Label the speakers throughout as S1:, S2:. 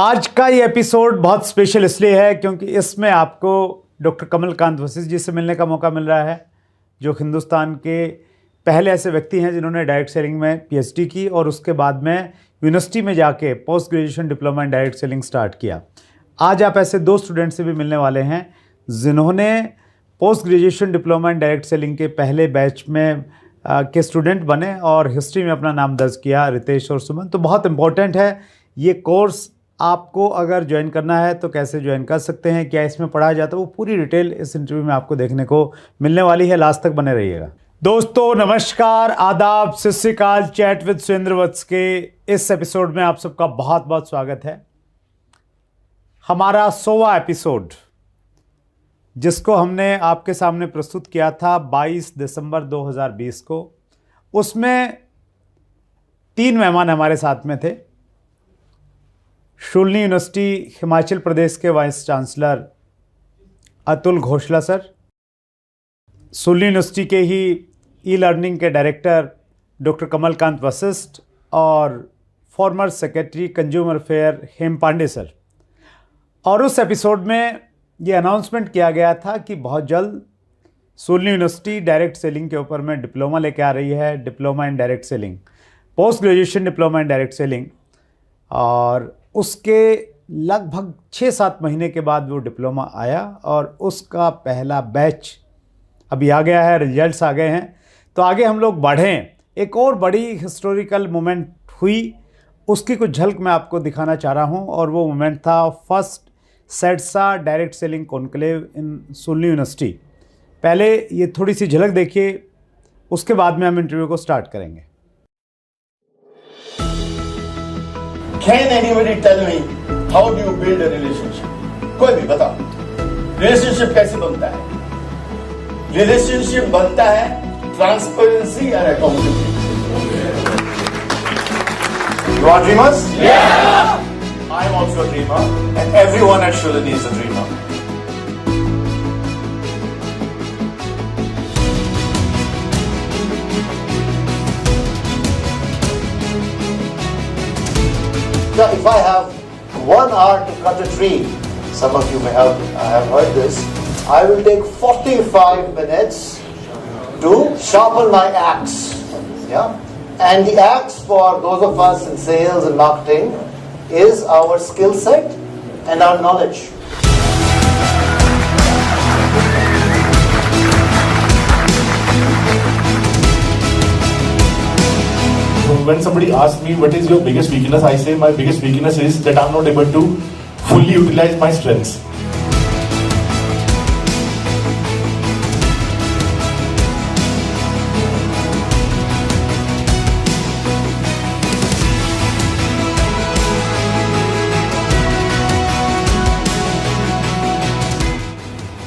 S1: आज का ये एपिसोड बहुत स्पेशल इसलिए है क्योंकि इसमें आपको डॉक्टर कमलकांत वशिष्ठ जी से मिलने का मौका मिल रहा है, जो हिंदुस्तान के पहले ऐसे व्यक्ति हैं जिन्होंने डायरेक्ट सेलिंग में पीएचडी की और उसके बाद में यूनिवर्सिटी में जाके post graduation diploma in direct selling start किया। आज आप ऐसे दो स्टूडेंट से भी मिलने वाले हैं जिन्होंने post graduation diploma in direct selling के पहले बैच में के स्टूडेंट बने और हिस्ट्री में अपना नाम दर्ज किया, रितेश और सुमन। तो बहुत इम्पोर्टेंट है ये कोर्स। आपको अगर ज्वाइन करना है तो कैसे ज्वाइन कर सकते हैं, क्या इसमें पढ़ाया जाता है, वो पूरी डिटेल इस इंटरव्यू में आपको देखने को मिलने वाली है। लास्ट तक बने रहिएगा। दोस्तों नमस्कार, आदाब, सत श्री अकाल। चैट विद सुरेंद्र वत्स के इस एपिसोड में आप सबका बहुत बहुत स्वागत है। हमारा 100वां एपिसोड, जिसको हमने आपके सामने प्रस्तुत किया था 22 दिसंबर 2020 को, उसमें 3 मेहमान हमारे साथ में थे। शूलिनी यूनिवर्सिटी हिमाचल प्रदेश के vice chancellor Atul Ghoshla sir, Shoolini university के ही ई लर्निंग के डायरेक्टर डॉक्टर कमलकांत वशिष्ठ और former secretary consumer affair Hem Pande sir. और उस एपिसोड में ये अनाउंसमेंट किया गया था कि बहुत जल्द शूलिनी यूनिवर्सिटी डायरेक्ट सेलिंग के ऊपर में डिप्लोमा लेके आ रही है, diploma in direct selling, post graduation diploma in direct selling. और उसके लगभग 6-7 महीने के बाद वो डिप्लोमा आया और उसका पहला बैच अभी आ गया है, रिजल्ट्स आ गए हैं। तो आगे हम लोग बढ़ें, एक और बड़ी हिस्टोरिकल मोमेंट हुई, उसकी कुछ झलक मैं आपको दिखाना चाह रहा हूँ। और वो मोमेंट था फर्स्ट सेडसा डायरेक्ट सेलिंग कॉन्क्लेव इन शूलिनी यूनिवर्सिटी। पहले ये थोड़ी सी झलक देखिए, उसके बाद में हम इंटरव्यू को स्टार्ट करेंगे।
S2: Can anybody tell me how do you build a relationship? कोई भी बताओ, रिलेशनशिप कैसे बनता है? रिलेशनशिप बनता है ट्रांसपेरेंसी और accountability. You are dreamers? Yeah! I am also a dreamer and everyone at Shulini is a dreamer. If I have 1 hour to cut a tree, some of you may have heard this, I will take 45 minutes to sharpen my axe. Yeah? And the axe for those of us in sales and marketing is our skill set and our knowledge.
S3: When somebody asks me what is your biggest weakness, I say my biggest weakness is that I'm not able to fully utilize my strengths.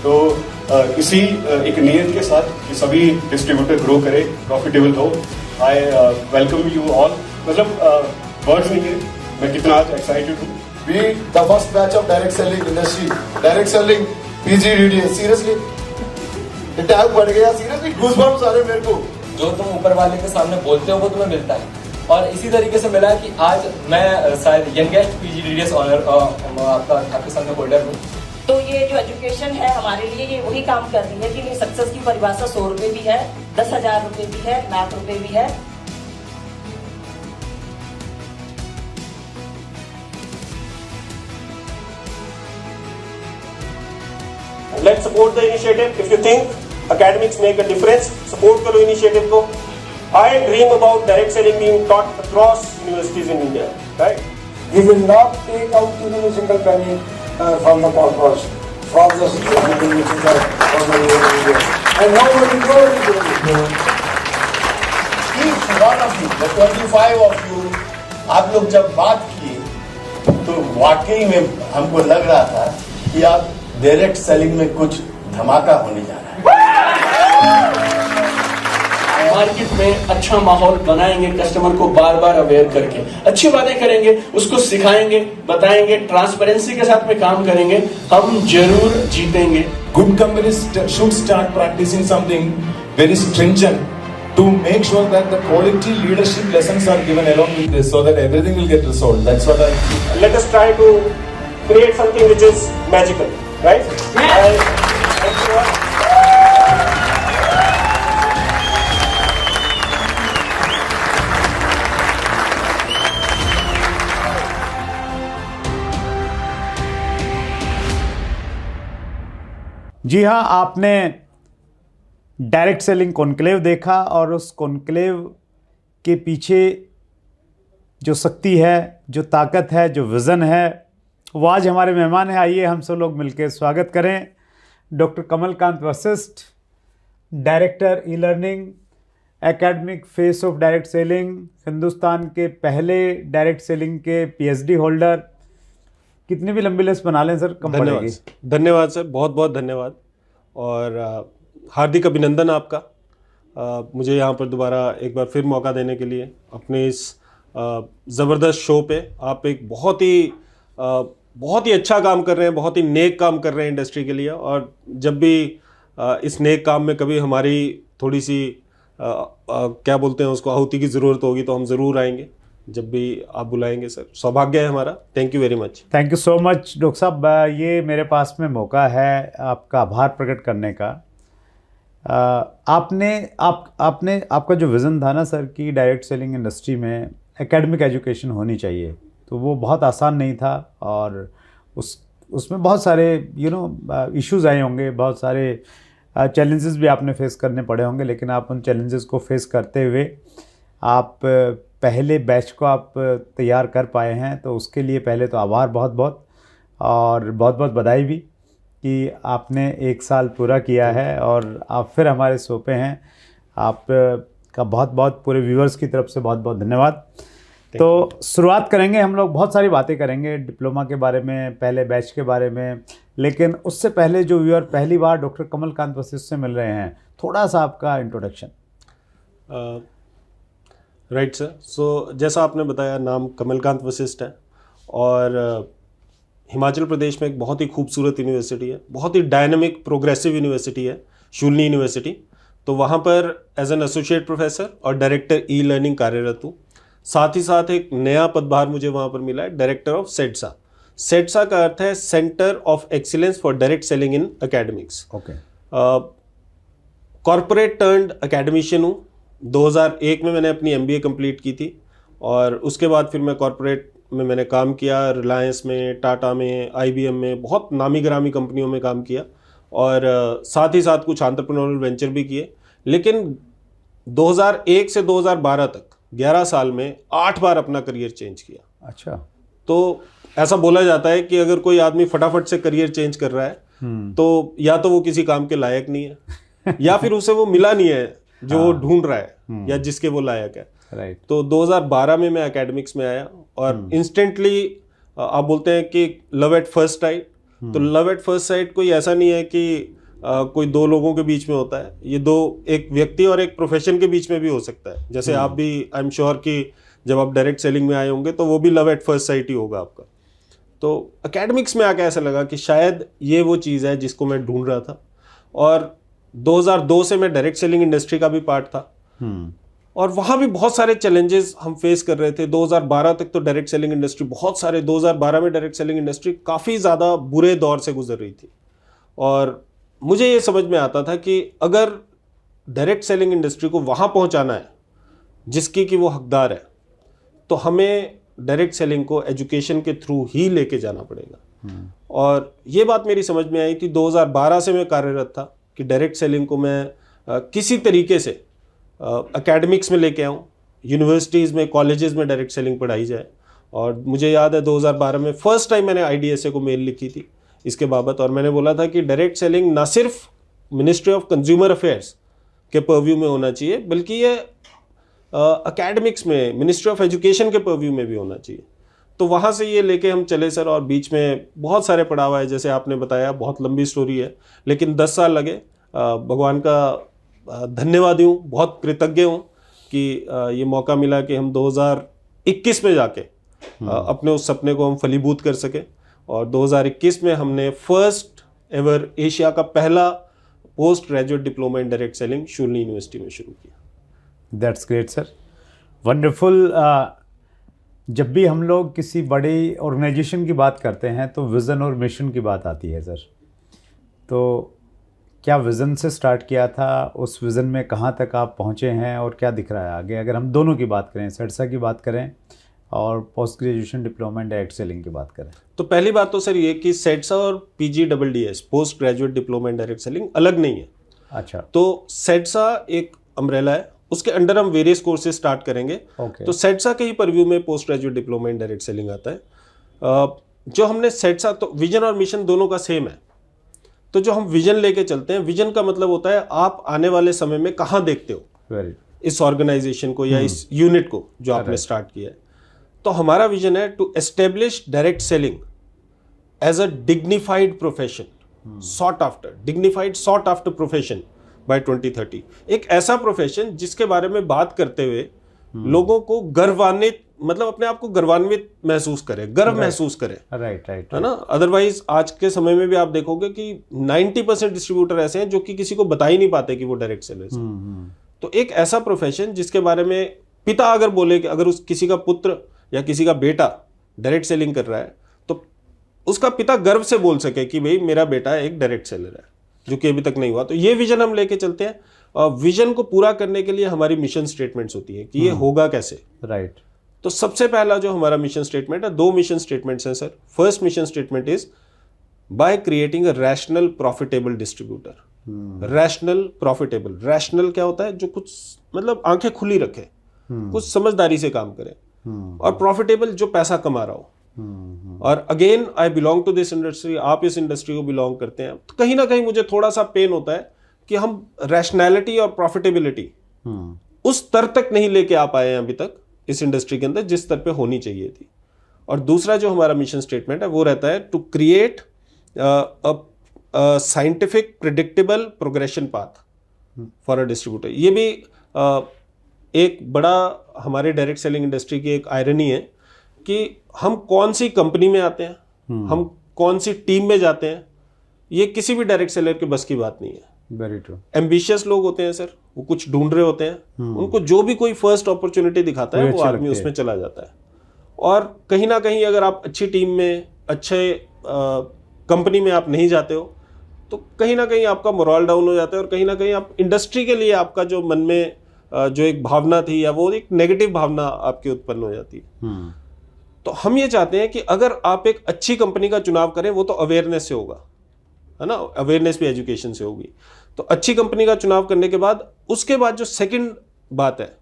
S3: तो इसी एक नियत के साथ कि सभी distributor grow करे, profitable हो, I welcome you all. मतलब वर्ड्स नहीं है मैं कितना आज एक्साइटेड हूँ।
S2: We the first batch of direct selling industry, direct selling PGDDS, seriously tag बढ़ गया, seriously goosebumps आ रहे मेरे को।
S4: जो तुम ऊपर वाले के सामने बोलते हो वो तुम्हें मिलता है। और इसी तरीके से मिला कि आज मैं शायद यंगेस्ट PGDDS ऑनर आपके सामने होल्डर हूँ।
S5: तो ये जो एजुकेशन है हमारे लिए ये वही काम कर रही है कि नहीं, सक्सेस की परिभाषा 100 रुपए भी है, 10,000 रुपए भी है, लाख रुपए भी है।
S6: Let's support the initiative. If you think academics make a difference, support करो initiative को। I dream about direct selling being taught across universities in India, right?
S7: We will not take out even a single penny from the corpus, from the and nobody will do it.
S2: Each one of you, the 25 of you, आप लोग जब बात किए तो वाकई में हमको लग रहा था कि आप डायरेक्ट सेलिंग में कुछ धमाका होने जा रहा है।
S8: मार्केट में अच्छा माहौल बनाएंगे, कस्टमर को बार बार अवेयर करके अच्छी बातें करेंगे, उसको सिखाएंगे, बताएंगे, ट्रांसपेरेंसी के साथ में काम करेंगे, हम जरूर जीतेंगे।
S3: Good companies should start practicing something very stringent
S9: to make sure that the quality leadership lessons are given along with this so that everything will get resolved. That's what I feel.
S6: Let us try to create something which is magical, right? Thank you all.
S1: जी हाँ, आपने direct selling conclave देखा और उस conclave के पीछे जो शक्ति है, जो ताकत है, जो विज़न है, वो आज हमारे मेहमान हैं। आइए हम सब लोग मिलकर स्वागत करें doctor Kamalkant Vashishtha, director e learning, academic face of direct selling, Hindustan के पहले डायरेक्ट सेलिंग के पीएचडी होल्डर। कितनी भी लंबी लिस्ट बना लें सर, कम पड़ेगी।
S3: धन्यवाद सर, बहुत बहुत धन्यवाद और हार्दिक अभिनंदन आपका मुझे यहाँ पर दोबारा एक बार फिर मौका देने के लिए अपने इस ज़बरदस्त शो पे। आप एक बहुत ही अच्छा काम कर रहे हैं, बहुत ही नेक काम कर रहे हैं इंडस्ट्री के लिए, और जब भी इस नेक काम में कभी हमारी थोड़ी सी क्या बोलते हैं उसको, आहुति की ज़रूरत होगी तो हम ज़रूर आएंगे जब भी आप बुलाएंगे सर। सौभाग्य है हमारा। Thank you very much.
S1: Thank you so much doctor साहब। ये मेरे पास में मौका है आपका आभार प्रकट करने का। आपका जो विज़न था ना सर कि डायरेक्ट सेलिंग इंडस्ट्री में एकेडमिक एजुकेशन होनी चाहिए, तो वो बहुत आसान नहीं था और उसमें बहुत सारे इश्यूज़ आए होंगे, बहुत सारे चैलेंजेस भी आपने फेस करने पड़े होंगे, लेकिन आप उन चैलेंजेस को फेस करते हुए आप पहले बैच को आप तैयार कर पाए हैं, तो उसके लिए पहले तो आभार बहुत बहुत, और बहुत बहुत बधाई भी कि आपने 1 साल पूरा किया है और आप फिर हमारे शो पे हैं। आप का बहुत बहुत पूरे व्यूअर्स की तरफ से बहुत बहुत धन्यवाद। तो शुरुआत करेंगे हम लोग, बहुत सारी बातें करेंगे डिप्लोमा के बारे में, पहले बैच के बारे में, लेकिन उससे पहले जो व्यूअर पहली बार डॉक्टर कमलकांत वशिष्ठ से मिल रहे हैं, थोड़ा सा आपका इंट्रोडक्शन।
S3: Right sir. सो जैसा आपने बताया, नाम कमलकांत वशिष्ठ है और हिमाचल प्रदेश में एक बहुत ही खूबसूरत यूनिवर्सिटी है, बहुत ही डायनामिक प्रोग्रेसिव यूनिवर्सिटी है, शूलिनी यूनिवर्सिटी। तो वहाँ पर एज एन एसोसिएट प्रोफेसर और डायरेक्टर ई लर्निंग कार्यरत हूँ। साथ ही साथ एक नया पदभार मुझे वहाँ पर मिला है, डायरेक्टर ऑफ सेडसा। सेडसा का अर्थ है centre of excellence for direct selling in academics.
S1: Okay.
S3: Corporate turned academician हूँ। 2001 में मैंने अपनी MBA कंप्लीट की थी और उसके बाद फिर मैं कॉरपोरेट में मैंने काम किया, रिलायंस में, टाटा में, IBM में, बहुत नामी गिरामी कंपनियों में काम किया और साथ ही साथ कुछ एंटरप्रेन्योरियल वेंचर भी किए। लेकिन 2001 से 2012 तक 11 साल में 8 बार अपना करियर चेंज किया।
S1: अच्छा।
S3: तो ऐसा बोला जाता है कि अगर कोई आदमी फटाफट से करियर चेंज कर रहा है तो या तो वो किसी काम के लायक नहीं है या फिर उसे वो मिला नहीं है जो वो ढूंढ रहा है या जिसके वो लायक है।
S1: राइट। तो
S3: 2012 में मैं एकेडमिक्स में आया और इंस्टेंटली आप बोलते हैं कि लव एट फर्स्ट साइट। तो लव एट फर्स्ट साइट कोई ऐसा नहीं है कि कोई दो लोगों के बीच में होता है, ये दो, एक व्यक्ति और एक प्रोफेशन के बीच में भी हो सकता है। जैसे आप भी, आई एम श्योर कि जब आप डायरेक्ट सेलिंग में आए होंगे तो वो भी लव एट फर्स्ट साइट ही होगा आपका। तो एकेडमिक्स में आके ऐसा लगा कि शायद ये वो चीज़ है जिसको मैं ढूंढ रहा था। और 2002 से मैं डायरेक्ट सेलिंग इंडस्ट्री का भी पार्ट था और वहाँ भी बहुत सारे चैलेंजेस हम फेस कर रहे थे। 2012 तक तो डायरेक्ट सेलिंग इंडस्ट्री बहुत सारे, 2012 में डायरेक्ट सेलिंग इंडस्ट्री काफ़ी ज़्यादा बुरे दौर से गुजर रही थी और मुझे ये समझ में आता था कि अगर डायरेक्ट सेलिंग इंडस्ट्री को वहाँ पहुँचाना है जिसकी कि वो हकदार है, तो हमें डायरेक्ट सेलिंग को एजुकेशन के थ्रू ही लेके जाना पड़ेगा। और ये बात मेरी समझ में आई थी 2012 से मैं कार्यरत था कि डायरेक्ट सेलिंग को मैं किसी तरीके से एकेडमिक्स में लेके आऊँ, यूनिवर्सिटीज़ में, कॉलेजेस में डायरेक्ट सेलिंग पढ़ाई जाए। और मुझे याद है 2012 में फर्स्ट टाइम मैंने IDSA को मेल लिखी थी इसके बाबत और मैंने बोला था कि डायरेक्ट सेलिंग ना सिर्फ मिनिस्ट्री ऑफ कंज्यूमर अफेयर्स के पर्व्यू में होना चाहिए बल्कि ये एकेडमिक्स में, मिनिस्ट्री ऑफ एजुकेशन के पर्व्यू में भी होना चाहिए। तो वहाँ से ये लेके हम चले सर और बीच में बहुत सारे पड़ाव है, जैसे आपने बताया, बहुत लंबी स्टोरी है, लेकिन 10 साल लगे। भगवान का धन्यवादी हूँ, बहुत कृतज्ञ हूँ कि ये मौका मिला कि हम 2021 में जाके अपने उस सपने को हम फलीभूत कर सके। और 2021 में हमने फर्स्ट एवर एशिया का पहला post graduate diploma in direct selling Shoolini university में शुरू किया।
S1: That's great sir, wonderful. जब भी हम लोग किसी बड़ी ऑर्गेनाइजेशन की बात करते हैं तो विज़न और मिशन की बात आती है सर। तो क्या विज़न से स्टार्ट किया था, उस विज़न में कहाँ तक आप पहुँचे हैं और क्या दिख रहा है आगे? अगर हम दोनों की बात करें, सेडसा की बात करें और post graduation diploma in direct selling की बात करें।
S6: तो पहली बात तो सर ये कि सेडसा और PGDDS post graduate diploma in direct selling अलग नहीं है।
S1: अच्छा।
S6: तो सेडसा एक अम्ब्रेला है, उसके अंडर हम वेरियस कोर्सेज स्टार्ट करेंगे। तो सेडसा के ही परव्यू में post graduate diploma in direct selling आता है। जो हमने सेडसा, तो विजन और मिशन दोनों का सेम है। तो जो हम विजन लेके चलते हैं, विजन का मतलब होता है आप आने वाले समय में कहाँ देखते हो इस ऑर्गेनाइजेशन को या इस यूनिट को जो आपने स्टार्ट किया है। तो हमारा विजन है to establish direct selling as a dignified profession, sought after profession by 2030। एक ऐसा प्रोफेशन जिसके बारे में बात करते हुए लोगों को गर्वान्वित, मतलब अपने आप को गर्वान्वित महसूस करे, गर्व महसूस करे।
S1: राइट
S6: है ना। अदरवाइज आज के समय में भी आप देखोगे कि 90% डिस्ट्रीब्यूटर ऐसे हैं जो कि किसी को बता ही नहीं पाते कि वो डायरेक्ट सेलर्स हैं। तो एक ऐसा प्रोफेशन जिसके बारे में पिता अगर बोले कि अगर उस किसी का पुत्र या किसी का बेटा डायरेक्ट सेलिंग कर रहा है तो उसका पिता गर्व से बोल सके कि भाई मेरा बेटा एक डायरेक्ट सेलर है, जो कि अभी तक नहीं हुआ। तो ये विजन हम लेके चलते हैं। और विजन को पूरा करने के लिए हमारी मिशन स्टेटमेंट्स होती है कि ये होगा कैसे।
S1: राइट।
S6: तो सबसे पहला जो हमारा मिशन स्टेटमेंट है, 2 मिशन स्टेटमेंट्स हैं sir. First mission statement is by creating a rational profitable distributor. Rational profitable, rational क्या होता है? जो कुछ मतलब आंखें खुली रखे, कुछ समझदारी से काम करे, और प्रॉफिटेबल जो पैसा कमा रहा हो। और again I belong to this industry, आप इस इंडस्ट्री को बिलोंग करते हैं, तो कहीं ना कहीं मुझे थोड़ा सा पेन होता है कि हम रैशनैलिटी और प्रॉफिटेबिलिटी उस स्तर तक नहीं लेके आ पाए हैं अभी तक इस इंडस्ट्री के अंदर जिस स्तर पे होनी चाहिए थी। और दूसरा जो हमारा मिशन स्टेटमेंट है वो रहता है to create scientific predictable progression path for a distributor. ये भी एक बड़ा हमारे डायरेक्ट सेलिंग इंडस्ट्री की एक आयरनी है कि हम कौन सी कंपनी में आते हैं, हम कौन सी टीम में जाते हैं, ये किसी भी डायरेक्ट सेलर के बस की बात नहीं है।
S1: Very true.
S6: एम्बिशियस लोग होते हैं सर, वो कुछ ढूंढ रहे होते हैं, उनको जो भी कोई फर्स्ट अपॉर्चुनिटी दिखाता है वो आदमी उसमें चला जाता है। और कहीं ना कहीं अगर आप अच्छी टीम में, अच्छे कंपनी में आप नहीं जाते हो तो कहीं ना कहीं आपका मोरल डाउन हो जाता है, और कहीं ना कहीं आप इंडस्ट्री के लिए आपका जो मन में जो एक भावना थी या वो एक नेगेटिव भावना आपकी उत्पन्न हो जाती है। तो हम ये चाहते हैं कि अगर आप एक अच्छी कंपनी का चुनाव करें वो तो अवेयरनेस से होगा, है ना, अवेयरनेस भी एजुकेशन से होगी। तो अच्छी कंपनी का चुनाव करने के बाद उसके बाद जो सेकंड बात है,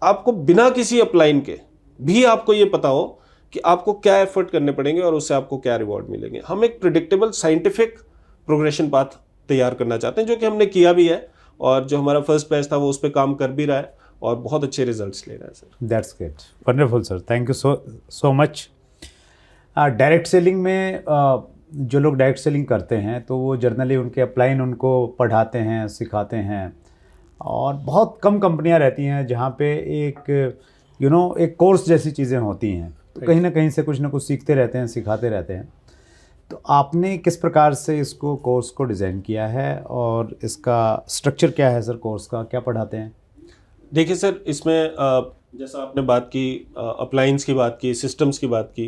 S6: आपको बिना किसी अपलाइन के भी आपको ये पता हो कि आपको क्या एफर्ट करने पड़ेंगे और उससे आपको क्या रिवॉर्ड मिलेंगे। हम एक प्रिडिक्टेबल साइंटिफिक प्रोग्रेशन पाथ तैयार करना चाहते हैं, जो कि हमने किया भी है, और जो हमारा फर्स्ट बैच था वो उस पर काम कर भी रहा है और बहुत अच्छे रिजल्ट्स ले रहा है sir.
S1: That's great, wonderful sir, thank you so much. Direct selling में जो लोग डायरेक्ट सेलिंग करते हैं तो वो जर्नली उनके अपलाइन उनको पढ़ाते हैं, सिखाते हैं, और बहुत कम कंपनियां रहती हैं जहाँ पे एक एक कोर्स जैसी चीज़ें होती हैं। तो कहीं ना कहीं से कुछ ना कुछ सीखते रहते हैं, सिखाते रहते हैं। तो आपने किस प्रकार से इसको कोर्स को डिज़ाइन किया है और इसका स्ट्रक्चर क्या है सर? कोर्स का क्या पढ़ाते हैं?
S6: देखिए सर, इसमें जैसा आपने बात की, अप्लायंस की बात की, सिस्टम्स की बात की,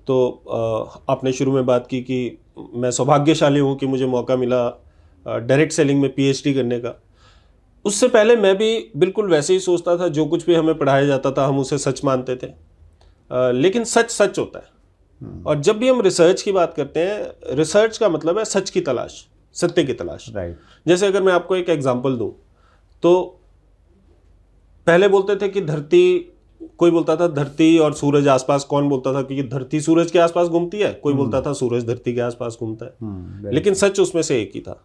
S6: तो आपने शुरू में बात की कि मैं सौभाग्यशाली हूँ कि मुझे मौका मिला डायरेक्ट सेलिंग में PhD करने का। उससे पहले मैं भी बिल्कुल वैसे ही सोचता था, जो कुछ भी हमें पढ़ाया जाता था हम उसे सच मानते थे, लेकिन सच होता है। और जब भी हम रिसर्च की बात करते हैं, रिसर्च का मतलब है सच की तलाश, सत्य की तलाश।
S1: राइट।
S6: जैसे अगर मैं आपको एक एग्जांपल दूं, तो पहले बोलते थे कि धरती, कोई बोलता था धरती और सूरज आसपास, कौन बोलता था कि धरती सूरज के आसपास घूमती है, कोई बोलता था सूरज धरती के आसपास घूमता है, लेकिन सच उसमें से एक ही था।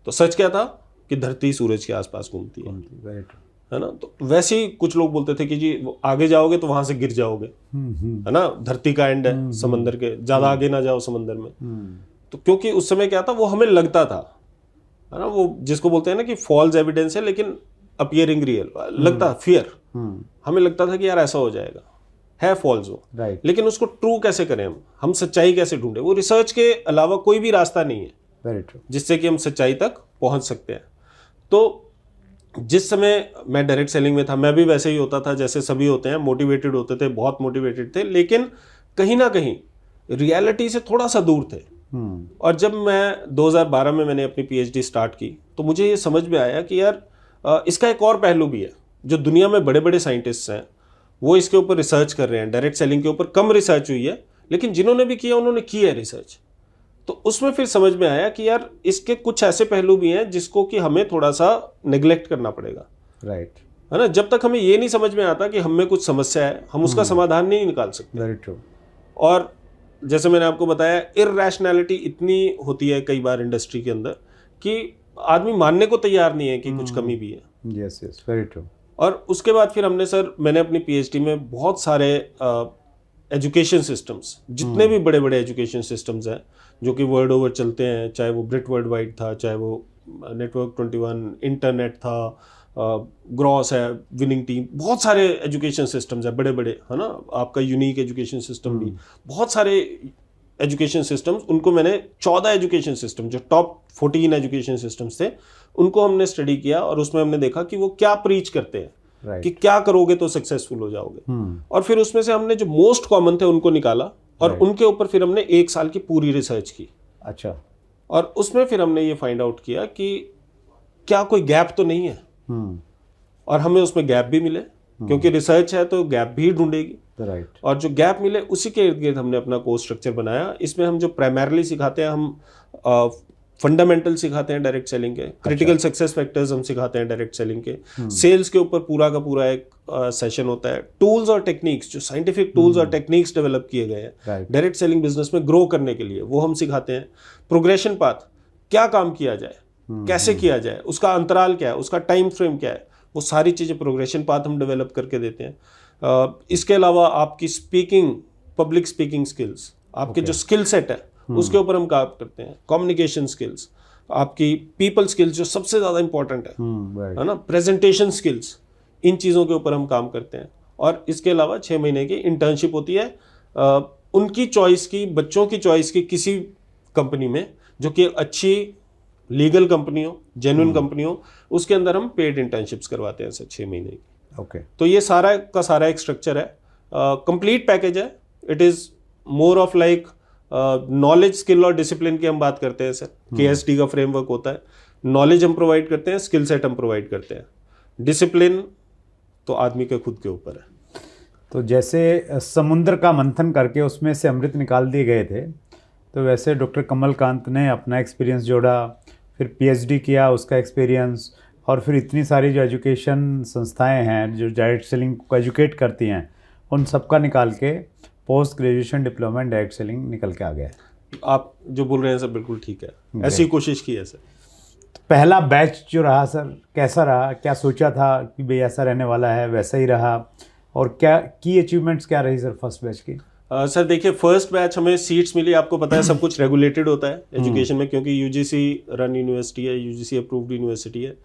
S6: तो सच क्या था? कि धरती सूरज के आसपास घूमती है ना। तो वैसे ही कुछ लोग बोलते थे कि जी आगे जाओगे तो वहां से गिर जाओगे, है ना, धरती का एंड है समंदर के, ज्यादा आगे ना जाओ समंदर में। तो क्योंकि उस समय क्या था, वो हमें लगता था, है ना, वो जिसको बोलते हैं ना कि फॉल्स एविडेंस है लेकिन अपीयरिंग रियल, लगता फियर, हमें लगता था कि यार ऐसा हो जाएगा, है फॉल्स वो, लेकिन उसको ट्रू कैसे करें, हम सच्चाई कैसे ढूंढे? वो रिसर्च के अलावा कोई भी रास्ता नहीं है जिससे कि हम सच्चाई तक पहुंच सकते हैं। तो जिस समय मैं डायरेक्ट सेलिंग में था, मैं भी वैसे ही होता था जैसे सभी होते हैं, मोटिवेटेड होते थे, बहुत मोटिवेटेड थे, लेकिन कहीं ना कहीं रियलिटी से थोड़ा सा दूर थे। और जब मैं 2012 में मैंने अपनी पीएचडी स्टार्ट की तो मुझे ये समझ में आया कि यार इसका एक और पहलू भी है। जो दुनिया में बड़े बड़े साइंटिस्ट्स हैं वो इसके ऊपर रिसर्च कर रहे हैं। डायरेक्ट सेलिंग के ऊपर कम रिसर्च हुई है, लेकिन जिन्होंने भी किया उन्होंने की है रिसर्च। तो उसमें फिर समझ में आया कि यार इसके कुछ ऐसे पहलू भी हैं जिसको कि हमें थोड़ा सा निगलेक्ट करना पड़ेगा।
S1: राइट,
S6: है ना। जब तक हमें ये नहीं समझ में आता कि हमें कुछ समस्या है, हम उसका समाधान नहीं निकाल सकते।
S1: Very true.
S6: और जैसे मैंने आपको बताया, इरैशनैलिटी इतनी होती है कई बार इंडस्ट्री के अंदर कि आदमी मानने को तैयार नहीं है कि कुछ कमी भी है।
S1: Yes yes, very true.
S6: और उसके बाद फिर मैंने अपनी पीएचडी में बहुत सारे एजुकेशन सिस्टम्स, जितने भी बड़े बड़े एजुकेशन सिस्टम्स हैं जो कि वर्ल्ड ओवर चलते हैं, चाहे वो ब्रिट वर्ल्ड वाइड था, चाहे वो नेटवर्क 21, इंटरनेट था, ग्रॉस है, विनिंग टीम, बहुत सारे एजुकेशन सिस्टम्स हैं बड़े बड़े, है ना। आपका यूनिक एजुकेशन सिस्टम भी, बहुत सारे एजुकेशन सिस्टम्स, उनको मैंने 14 एजुकेशन सिस्टम जो टॉप 14 एजुकेशन सिस्टम्स थे उनको हमने स्टडी किया और उसमें हमने देखा कि वो क्या प्रीच करते हैं, कि क्या करोगे तो सक्सेसफुल हो जाओगे। और फिर उसमें से हमने जो मोस्ट कॉमन थे उनको निकाला और उनके ऊपर फिर हमने 1 साल की पूरी रिसर्च की।
S1: अच्छा।
S6: और उसमें फिर हमने ये फाइंड आउट किया कि क्या कोई गैप तो नहीं है। और हमें उसमें गैप भी मिले, क्योंकि रिसर्च है तो गैप भी ढूंढेगी।
S1: राइट।
S6: और जो गैप मिले उसी के इर्द गिर्द हमने अपना कोर्स स्ट्रक्चर बनाया। इसमें हम जो प्राइमरली सिखाते हैं, हम फंडामेंटल सिखाते हैं डायरेक्ट सेलिंग के, क्रिटिकल सक्सेस फैक्टर्स हम सिखाते हैं डायरेक्ट सेलिंग के, सेल्स के ऊपर पूरा का पूरा एक सेशन होता है, टूल्स और टेक्निक्स, जो साइंटिफिक टूल्स और टेक्निक्स डेवलप किए गए हैं डायरेक्ट सेलिंग बिजनेस में ग्रो करने के लिए, वो हम सिखाते हैं। प्रोग्रेशन पाथ, क्या काम किया जाए, कैसे किया जाए, उसका अंतराल क्या है, उसका टाइम फ्रेम क्या है, वो सारी चीज़ें प्रोग्रेशन पाथ हम डेवलप करके देते हैं। इसके अलावा आपकी स्पीकिंग, पब्लिक स्पीकिंग स्किल्स, आपके जो स्किल सेट है उसके ऊपर हम काम करते हैं। कम्युनिकेशन स्किल्स, आपकी पीपल स्किल्स जो सबसे ज़्यादा इंपॉर्टेंट है ना, प्रेजेंटेशन स्किल्स, इन चीज़ों के ऊपर हम काम करते हैं। और इसके अलावा 6 महीने की इंटर्नशिप होती है उनकी चॉइस की, बच्चों की चॉइस की, किसी कंपनी में जो कि अच्छी लीगल कंपनी हो, जेन्युइन कंपनी हो, उसके अंदर हम पेड इंटर्नशिप्स करवाते हैं सर 6 महीने की।
S1: ओके।
S6: तो ये सारा का सारा एक स्ट्रक्चर है, कंप्लीट पैकेज है। It is more of like knowledge, skill और डिसिप्लिन की हम बात करते हैं सर। KSD का फ्रेमवर्क होता है। नॉलेज हम प्रोवाइड करते हैं, स्किल सेट हम प्रोवाइड करते हैं, डिसिप्लिन तो आदमी के खुद के ऊपर है।
S1: तो जैसे समुद्र का मंथन करके उसमें से अमृत निकाल दिए गए थे, तो वैसे डॉक्टर कमलकांत ने अपना एक्सपीरियंस जोड़ा, फिर PhD किया, उसका एक्सपीरियंस, और फिर इतनी सारी जो एजुकेशन संस्थाएं हैं जो डायरेक्ट सेलिंग को एजुकेट करती हैं, उन सबका निकाल के post graduation diploma in direct selling निकल के आ गया है।
S6: आप जो बोल रहे हैं सर बिल्कुल ठीक है, ऐसी कोशिश की है सर।
S1: तो पहला बैच जो रहा सर, कैसा रहा? क्या सोचा था कि भाई ऐसा रहने वाला है, वैसा ही रहा? और क्या की अचीवमेंट्स क्या रही सर फर्स्ट बैच की?
S6: सर देखिए, फर्स्ट बैच हमें सीट्स मिली, आपको पता है सब कुछ रेगुलेटेड होता है एजुकेशन में, क्योंकि UGC रन यूनिवर्सिटी है, UGC अप्रूव्ड यूनिवर्सिटी है।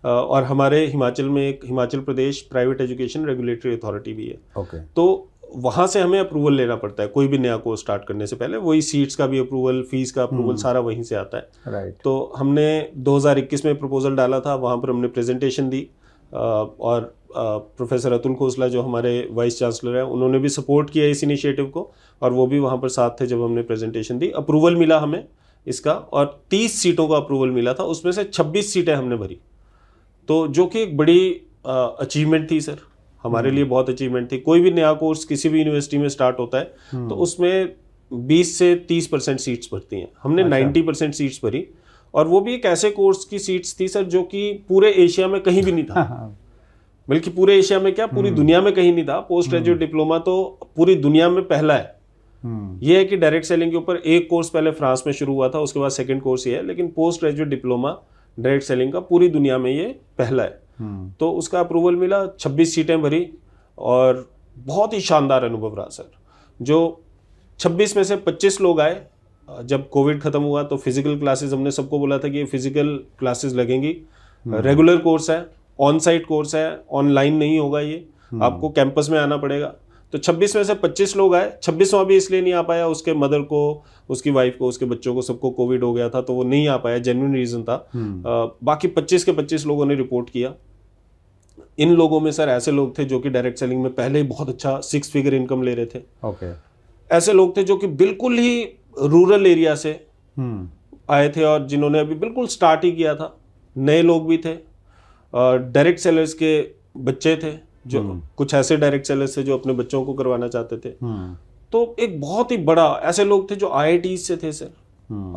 S6: और हमारे हिमाचल में एक Himachal Pradesh private education regulatory authority भी है।
S1: ओके।
S6: तो वहाँ से हमें अप्रूवल लेना पड़ता है कोई भी नया कोर्स स्टार्ट करने से पहले। वही सीट्स का भी अप्रूवल, फीस का अप्रूवल, सारा वहीं से आता है।
S1: राइट।
S6: तो हमने 2021 में प्रपोजल डाला था, वहाँ पर हमने प्रेजेंटेशन दी और प्रोफेसर अतुल खोसला जो हमारे वाइस चांसलर हैं, उन्होंने भी सपोर्ट किया इस इनिशिएटिव को, और वो भी वहाँ पर साथ थे जब हमने प्रेजेंटेशन दी। अप्रूवल मिला हमें इसका, और 30 सीटों का अप्रूवल मिला था, उसमें से 26 सीटें हमने भरी। तो जो कि एक बड़ी अचीवमेंट थी सर, हमारे लिए बहुत अचीवमेंट थी। कोई भी नया कोर्स किसी भी यूनिवर्सिटी में स्टार्ट होता है तो उसमें 20 से 30% सीट्स भरती हैं। हमने 90% सीट्स भरी, और वो भी एक ऐसे कोर्स की सीट्स थी सर जो कि पूरे एशिया में कहीं भी नहीं था। बल्कि पूरे एशिया में क्या, पूरी दुनिया में कहीं नहीं था। पोस्ट ग्रेजुएट डिप्लोमा तो पूरी दुनिया में पहला है। ये है कि डायरेक्ट सेलिंग के ऊपर एक कोर्स पहले फ्रांस में शुरू हुआ था, उसके बाद सेकंड कोर्स ये है, लेकिन post graduate diploma direct selling का पूरी दुनिया में ये पहला है। तो उसका अप्रूवल मिला, 26 सीटें भरी, और बहुत ही शानदार अनुभव रहा सर। जो 26 में से 25 लोग आए, जब कोविड खत्म हुआ तो फिजिकल क्लासेस हमने सबको बोला था कि ये फिजिकल क्लासेस लगेंगी, रेगुलर कोर्स है, ऑन साइट कोर्स है, ऑनलाइन नहीं होगा, ये आपको कैंपस में आना पड़ेगा। तो 26 में से 25 लोग आए। 26वां भी इसलिए नहीं आ पाया, उसके मदर को, उसकी वाइफ को, उसके बच्चों को, सबको कोविड हो गया था, तो वो नहीं आ पाया, जेन्युइन रीजन था। बाकी 25 के 25 लोगों ने रिपोर्ट किया इन लोगों में सर ऐसे लोग थे जो कि डायरेक्ट सेलिंग में पहले ही बहुत अच्छा 6 फिगर इनकम ले रहे थे।
S1: ओके।
S6: ऐसे लोग थे जो कि बिल्कुल ही रूरल एरिया से आए थे और जिन्होंने अभी बिल्कुल स्टार्ट ही किया था। नए लोग भी थे, डायरेक्ट सेलर्स के बच्चे थे, जो कुछ ऐसे डायरेक्ट सेलर्स थे जो अपने बच्चों को करवाना चाहते थे। तो एक बहुत ही बड़ा ऐसे लोग थे जो IIT से थे सर,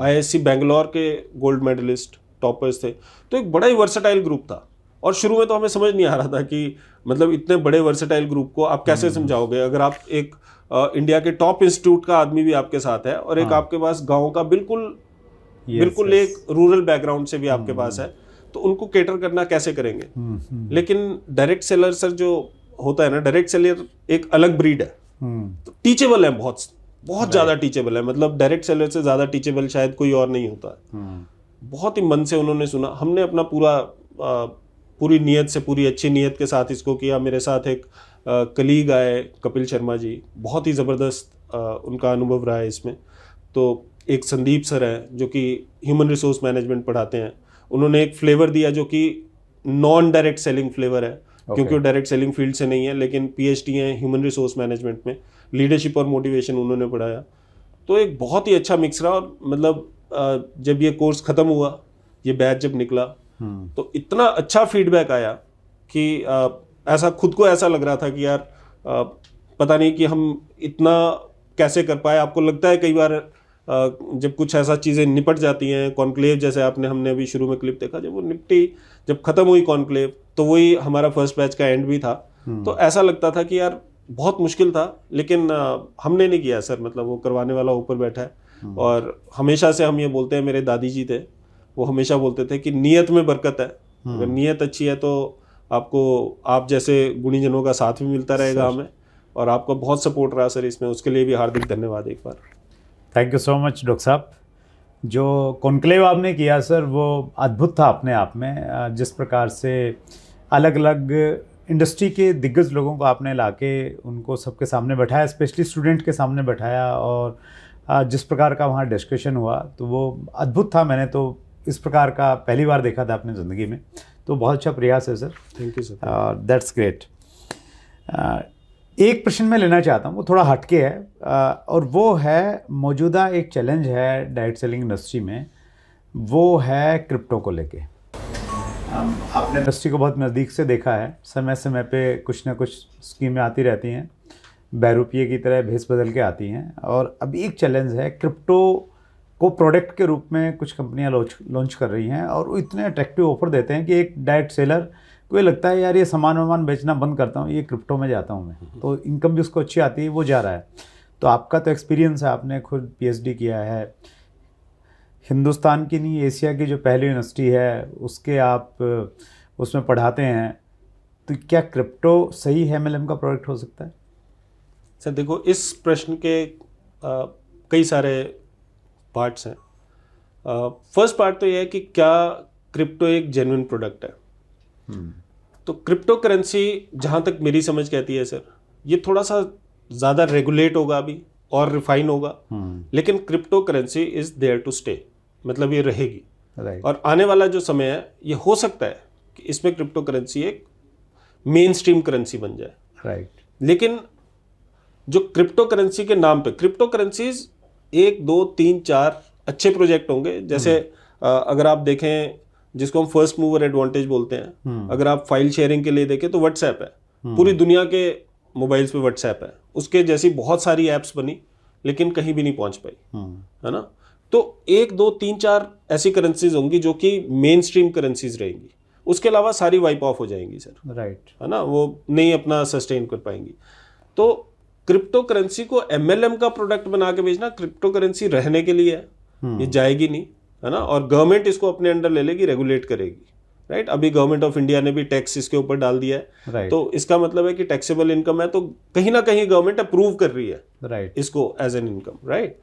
S6: IISc बेंगलोर के गोल्ड मेडलिस्ट टॉपर्स थे। तो एक बड़ा ही वर्सेटाइल ग्रुप था और शुरू में तो हमें समझ नहीं आ रहा था कि मतलब इतने बड़े वर्सेटाइल ग्रुप को आप कैसे समझाओगे अगर आप एक इंडिया के टॉप इंस्टीट्यूट का आदमी भी आपके साथ है और एक आपके पास गांव का बिल्कुल एक रूरल बैकग्राउंड से भी आपके पास है, तो उनको केटर करना कैसे करेंगे। लेकिन डायरेक्ट सेलर सर जो होता है ना, डायरेक्ट सेलर एक अलग ब्रीड है, तो टीचेबल है, बहुत ज्यादा टीचेबल है। मतलब डायरेक्ट सेलर से ज्यादा टीचेबल शायद कोई और नहीं होता है। बहुत ही मन से उन्होंने सुना, हमने अपना पूरी नीयत से, पूरी अच्छी नीयत के साथ इसको किया। मेरे साथ एक कलीग आए कपिल शर्मा जी, बहुत ही ज़बरदस्त उनका अनुभव रहा है इसमें। तो एक संदीप सर है जो कि ह्यूमन रिसोर्स मैनेजमेंट पढ़ाते हैं, उन्होंने एक फ्लेवर दिया जो कि नॉन डायरेक्ट सेलिंग फ्लेवर है, क्योंकि वो डायरेक्ट सेलिंग फील्ड से नहीं है लेकिन PhD हैं ह्यूमन रिसोर्स मैनेजमेंट में, लीडरशिप और मोटिवेशन उन्होंने पढ़ाया। तो एक बहुत ही अच्छा मिक्स रहा और मतलब जब ये कोर्स ख़त्म हुआ, ये बैच जब निकला, तो इतना अच्छा फीडबैक आया कि ऐसा खुद को ऐसा लग रहा था कि यार पता नहीं कि हम इतना कैसे कर पाए। आपको लगता है कई बार जब कुछ ऐसा चीज़ें निपट जाती हैं, कॉन्क्लेव जैसे हमने अभी शुरू में क्लिप देखा, जब वो निपटी, जब ख़त्म हुई कॉन्क्लेव, तो वही हमारा फर्स्ट बैच का एंड भी था। तो ऐसा लगता था कि यार बहुत मुश्किल था, लेकिन हमने नहीं किया सर, मतलब वो करवाने वाला ऊपर बैठा है। और हमेशा से हम ये बोलते हैं, मेरे दादी जी थे, वो हमेशा बोलते थे कि नीयत में बरकत है। अगर नीयत अच्छी है तो आपको आप जैसे गुणीजनों का साथ भी मिलता रहेगा हमें, और आपका बहुत सपोर्ट रहा सर इसमें, उसके लिए भी हार्दिक धन्यवाद एक बार।
S1: Thank you so much doctor साहब। जो कॉन्क्लेव आपने किया सर वो अद्भुत था अपने आप में। जिस प्रकार से अलग अलग इंडस्ट्री के दिग्गज लोगों को आपने लाके उनको सबके सामने बैठाया, स्पेशली स्टूडेंट के सामने बैठाया, और जिस प्रकार का वहाँ डिस्कशन हुआ तो वो अद्भुत था। मैंने तो इस प्रकार का पहली बार देखा था अपनी ज़िंदगी में, तो बहुत अच्छा प्रयास है sir.
S6: Thank you sir.
S1: That's great. एक प्रश्न मैं लेना चाहता हूँ, वो थोड़ा हटके है, और वो है मौजूदा एक चैलेंज है डायरेक्ट सेलिंग इंडस्ट्री में, वो है क्रिप्टो को लेके। आपने इंडस्ट्री को बहुत नज़दीक से देखा है, समय समय पे कुछ ना कुछ स्कीमें आती रहती हैं, बैरुपये की तरह भेस बदल के आती हैं, और अभी एक चैलेंज है, क्रिप्टो को प्रोडक्ट के रूप में कुछ कंपनियां लॉन्च कर रही हैं, और वो इतने अट्रैक्टिव ऑफर देते हैं कि एक डायरेक्ट सेलर को ये लगता है यार ये सामान बेचना बंद करता हूँ, ये क्रिप्टो में जाता हूँ मैं, तो इनकम भी उसको अच्छी आती है, वो जा रहा है। तो आपका तो एक्सपीरियंस है, आपने खुद PhD किया है, हिंदुस्तान की नहीं एशिया की जो पहली यूनिवर्सिटी है उसके आप उसमें पढ़ाते हैं, तो क्या क्रिप्टो सही है MLM का प्रोडक्ट हो सकता है?
S6: सर देखो, इस प्रश्न के कई सारे पार्ट्स हैं। फर्स्ट पार्ट तो यह है कि क्या क्रिप्टो एक जेन्युइन प्रोडक्ट है। तो क्रिप्टो करेंसी जहाँ तक मेरी समझ कहती है सर, ये थोड़ा सा ज़्यादा रेगुलेट होगा अभी और रिफाइन होगा, लेकिन crypto currency is there to stay, मतलब ये रहेगी। और आने वाला जो समय है, ये हो सकता है कि इसमें क्रिप्टो करेंसी एक मेन स्ट्रीम करेंसी बन जाए। लेकिन जो क्रिप्टो करेंसी के नाम पे, क्रिप्टो करेंसीज 1 2 3 4 अच्छे प्रोजेक्ट होंगे। जैसे अगर आप देखें जिसको हम फर्स्ट मूवर एडवांटेज बोलते हैं, अगर आप फाइल शेयरिंग के लिए देखें तो व्हाट्सएप है, पूरी दुनिया के मोबाइल्स पे व्हाट्सएप है, उसके जैसी बहुत सारी ऐप्स बनी लेकिन कहीं भी नहीं पहुंच पाई, है ना। तो 1 2 3 4 ऐसी करेंसीज होंगी जो कि मेन स्ट्रीम करेंसीज रहेंगी, उसके अलावा सारी वाइप ऑफ हो जाएंगी सर, है ना, वो नहीं अपना सस्टेन कर पाएंगी। तो क्रिप्टो करेंसी को MLM का प्रोडक्ट बना के बेचना, क्रिप्टो करेंसी रहने के लिए है, ये जाएगी नहीं, है ना। और गवर्नमेंट इसको अपने अंडर ले लेगी, रेगुलेट करेगी, राइट। अभी गवर्नमेंट ऑफ इंडिया ने भी टैक्स इसके ऊपर डाल दिया है, तो इसका मतलब है कि टैक्सेबल इनकम है, तो कहीं ना कहीं गवर्नमेंट अप्रूव कर रही है इसको एज एन इनकम, राइट।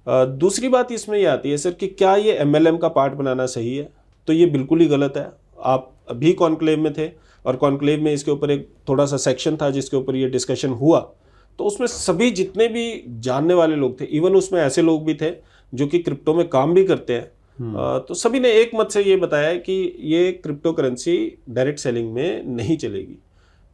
S6: दूसरी बात इसमें ये आती है सर कि क्या ये MLM का पार्ट बनाना सही है, तो ये बिल्कुल ही गलत है। आप अभी कॉन्क्लेव में थे और कॉन्क्लेव में इसके ऊपर एक थोड़ा सा सेक्शन था जिसके ऊपर ये डिस्कशन हुआ, तो उसमें सभी जितने भी जानने वाले लोग थे, इवन उसमें ऐसे लोग भी थे जो कि क्रिप्टो में काम भी करते हैं, तो सभी ने एक मत से ये बताया कि ये क्रिप्टो करेंसी डायरेक्ट सेलिंग में नहीं चलेगी।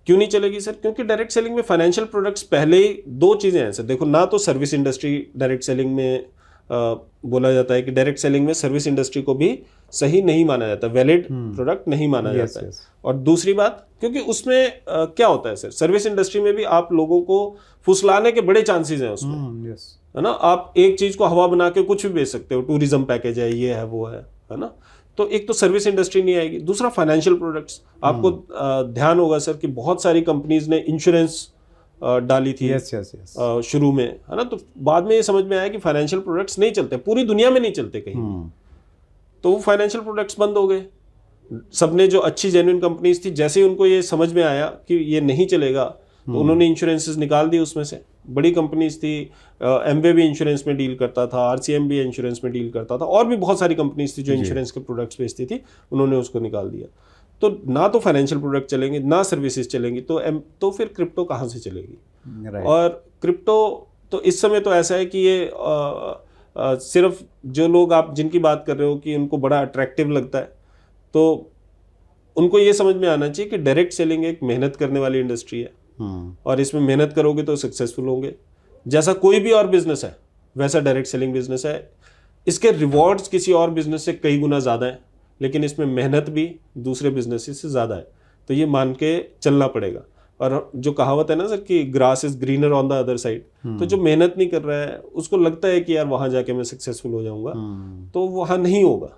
S6: क्यों नहीं चलेगी सर? क्योंकि डायरेक्ट सेलिंग में फाइनेंशियल प्रोडक्ट्स पहले ही दो चीज़ें हैं सर। देखो, ना तो सर्विस इंडस्ट्री डायरेक्ट सेलिंग में बोला जाता है कि डायरेक्ट सेलिंग में सर्विस इंडस्ट्री को भी सही नहीं माना जाता, वैलिड प्रोडक्ट नहीं माना जाता है। और दूसरी बात, क्योंकि उसमें क्या होता है सर, सर्विस इंडस्ट्री में भी आप लोगों को फुसलाने के बड़े चांसेस हैं उसमें, है ना। आप एक चीज को हवा बना के कुछ भी बेच सकते हो, टूरिज्म पैकेज है, ये है, वो है ना। तो एक तो सर्विस इंडस्ट्री नहीं आएगी, दूसरा फाइनेंशियल प्रोडक्ट्स। आपको ध्यान होगा सर कि बहुत सारी कंपनीज ने इंश्योरेंस डाली थी शुरू में, है ना। तो बाद में ये समझ में आया कि फाइनेंशियल प्रोडक्ट्स नहीं चलते, पूरी दुनिया में नहीं चलते कहीं, तो वो फाइनेंशियल प्रोडक्ट्स बंद हो गए। सबने जो अच्छी जेन्युइन कंपनीज थी, जैसे ही उनको ये समझ में आया कि ये नहीं चलेगा, तो उन्होंने इंश्योरेंसेस निकाल दी उसमें से। बड़ी कंपनीज थी, एमवे भी इंश्योरेंस में डील करता था, आरसीएम भी इंश्योरेंस में डील करता था, और भी बहुत सारी कंपनीज थी जो इंश्योरेंस के प्रोडक्ट्स बेचती थी, उन्होंने उसको निकाल दिया। तो ना तो फाइनेंशियल प्रोडक्ट चलेंगे, ना सर्विसेज चलेंगी, तो फिर क्रिप्टो कहाँ से चलेगी? और क्रिप्टो तो इस समय तो ऐसा है कि ये सिर्फ जो लोग आप जिनकी बात कर रहे हो कि उनको बड़ा अट्रैक्टिव लगता है, तो उनको ये समझ में आना चाहिए कि डायरेक्ट सेलिंग एक मेहनत करने वाली इंडस्ट्री है, और इसमें मेहनत करोगे तो सक्सेसफुल होंगे। जैसा कोई भी और बिजनेस है वैसा डायरेक्ट सेलिंग बिजनेस है। इसके रिवॉर्ड्स किसी और बिजनेस से कई गुना ज़्यादा है, लेकिन इसमें मेहनत भी दूसरे बिजनेस से ज़्यादा है, तो ये मान के चलना पड़ेगा। और जो कहावत है ना सर कि grass is greener on the other side, तो जो मेहनत नहीं कर रहा है उसको लगता है कि यार वहां जाके मैं सक्सेसफुल हो जाऊंगा, तो वहां नहीं होगा,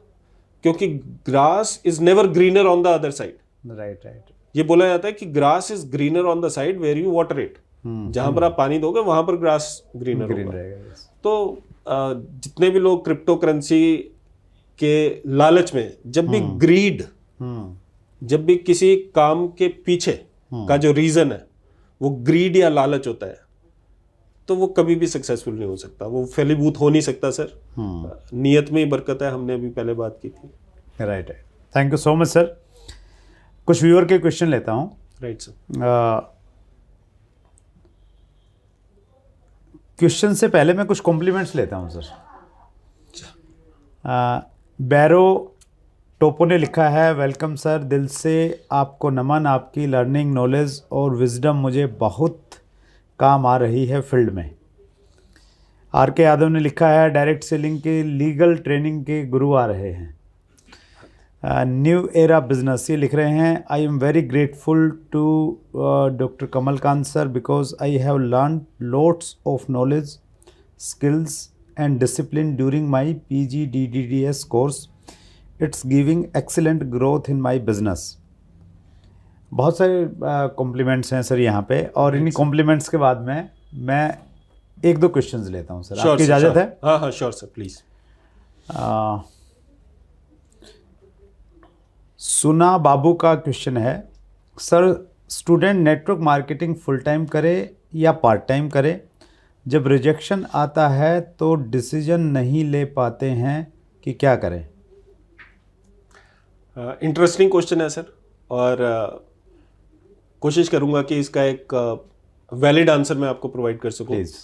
S6: क्योंकि grass is never greener on the other side.
S1: Right.
S6: ये बोला जाता है कि grass is greener on the side where you water it. जहां पर आप पानी दोगे वहां पर ग्रास ग्रीनर होगा। तो जितने भी लोग क्रिप्टो करेंसी के लालच में, जब भी ग्रीड, जब भी किसी काम के पीछे का जो रीजन है वो ग्रीड या लालच होता है, तो वो कभी भी सक्सेसफुल नहीं हो सकता, वो फलीभूत हो नहीं सकता सर। नियत में ही बरकत है, हमने अभी पहले बात की थी।
S1: Right. Thank you so much sir. कुछ व्यूअर के क्वेश्चन लेता हूँ।
S6: Right sir.
S1: क्वेश्चन से पहले मैं कुछ कॉम्प्लीमेंट्स लेता हूँ सर। बैरो टोपो ने लिखा है, वेलकम सर, दिल से आपको नमन, आपकी लर्निंग, नॉलेज और विजडम मुझे बहुत काम आ रही है फील्ड में। आर के यादव ने लिखा है, डायरेक्ट सेलिंग के लीगल ट्रेनिंग के गुरु आ रहे हैं। न्यू एरा बिजनेस ये लिख रहे हैं, I am very grateful to doctor Kamalkant sir because I have learn lots of knowledge, skills and discipline during my PGDDS course. It's giving excellent growth in my business. बहुत सारे compliments हैं sir यहाँ पे, और इन्हीं कॉम्प्लीमेंट्स के बाद में मैं एक दो क्वेश्चंस लेता हूँ सर, आपकी इजाज़त है?
S6: हाँ श्योर सर, प्लीज़।
S1: सुना बाबू का क्वेश्चन है, sir student network marketing full time करे या पार्ट टाइम करे? जब रिजेक्शन आता है तो डिसीजन नहीं ले पाते हैं कि क्या करें?
S6: इंटरेस्टिंग क्वेश्चन है सर, और कोशिश करूंगा कि इसका एक वैलिड आंसर मैं आपको प्रोवाइड कर सकूं।
S1: प्लीज।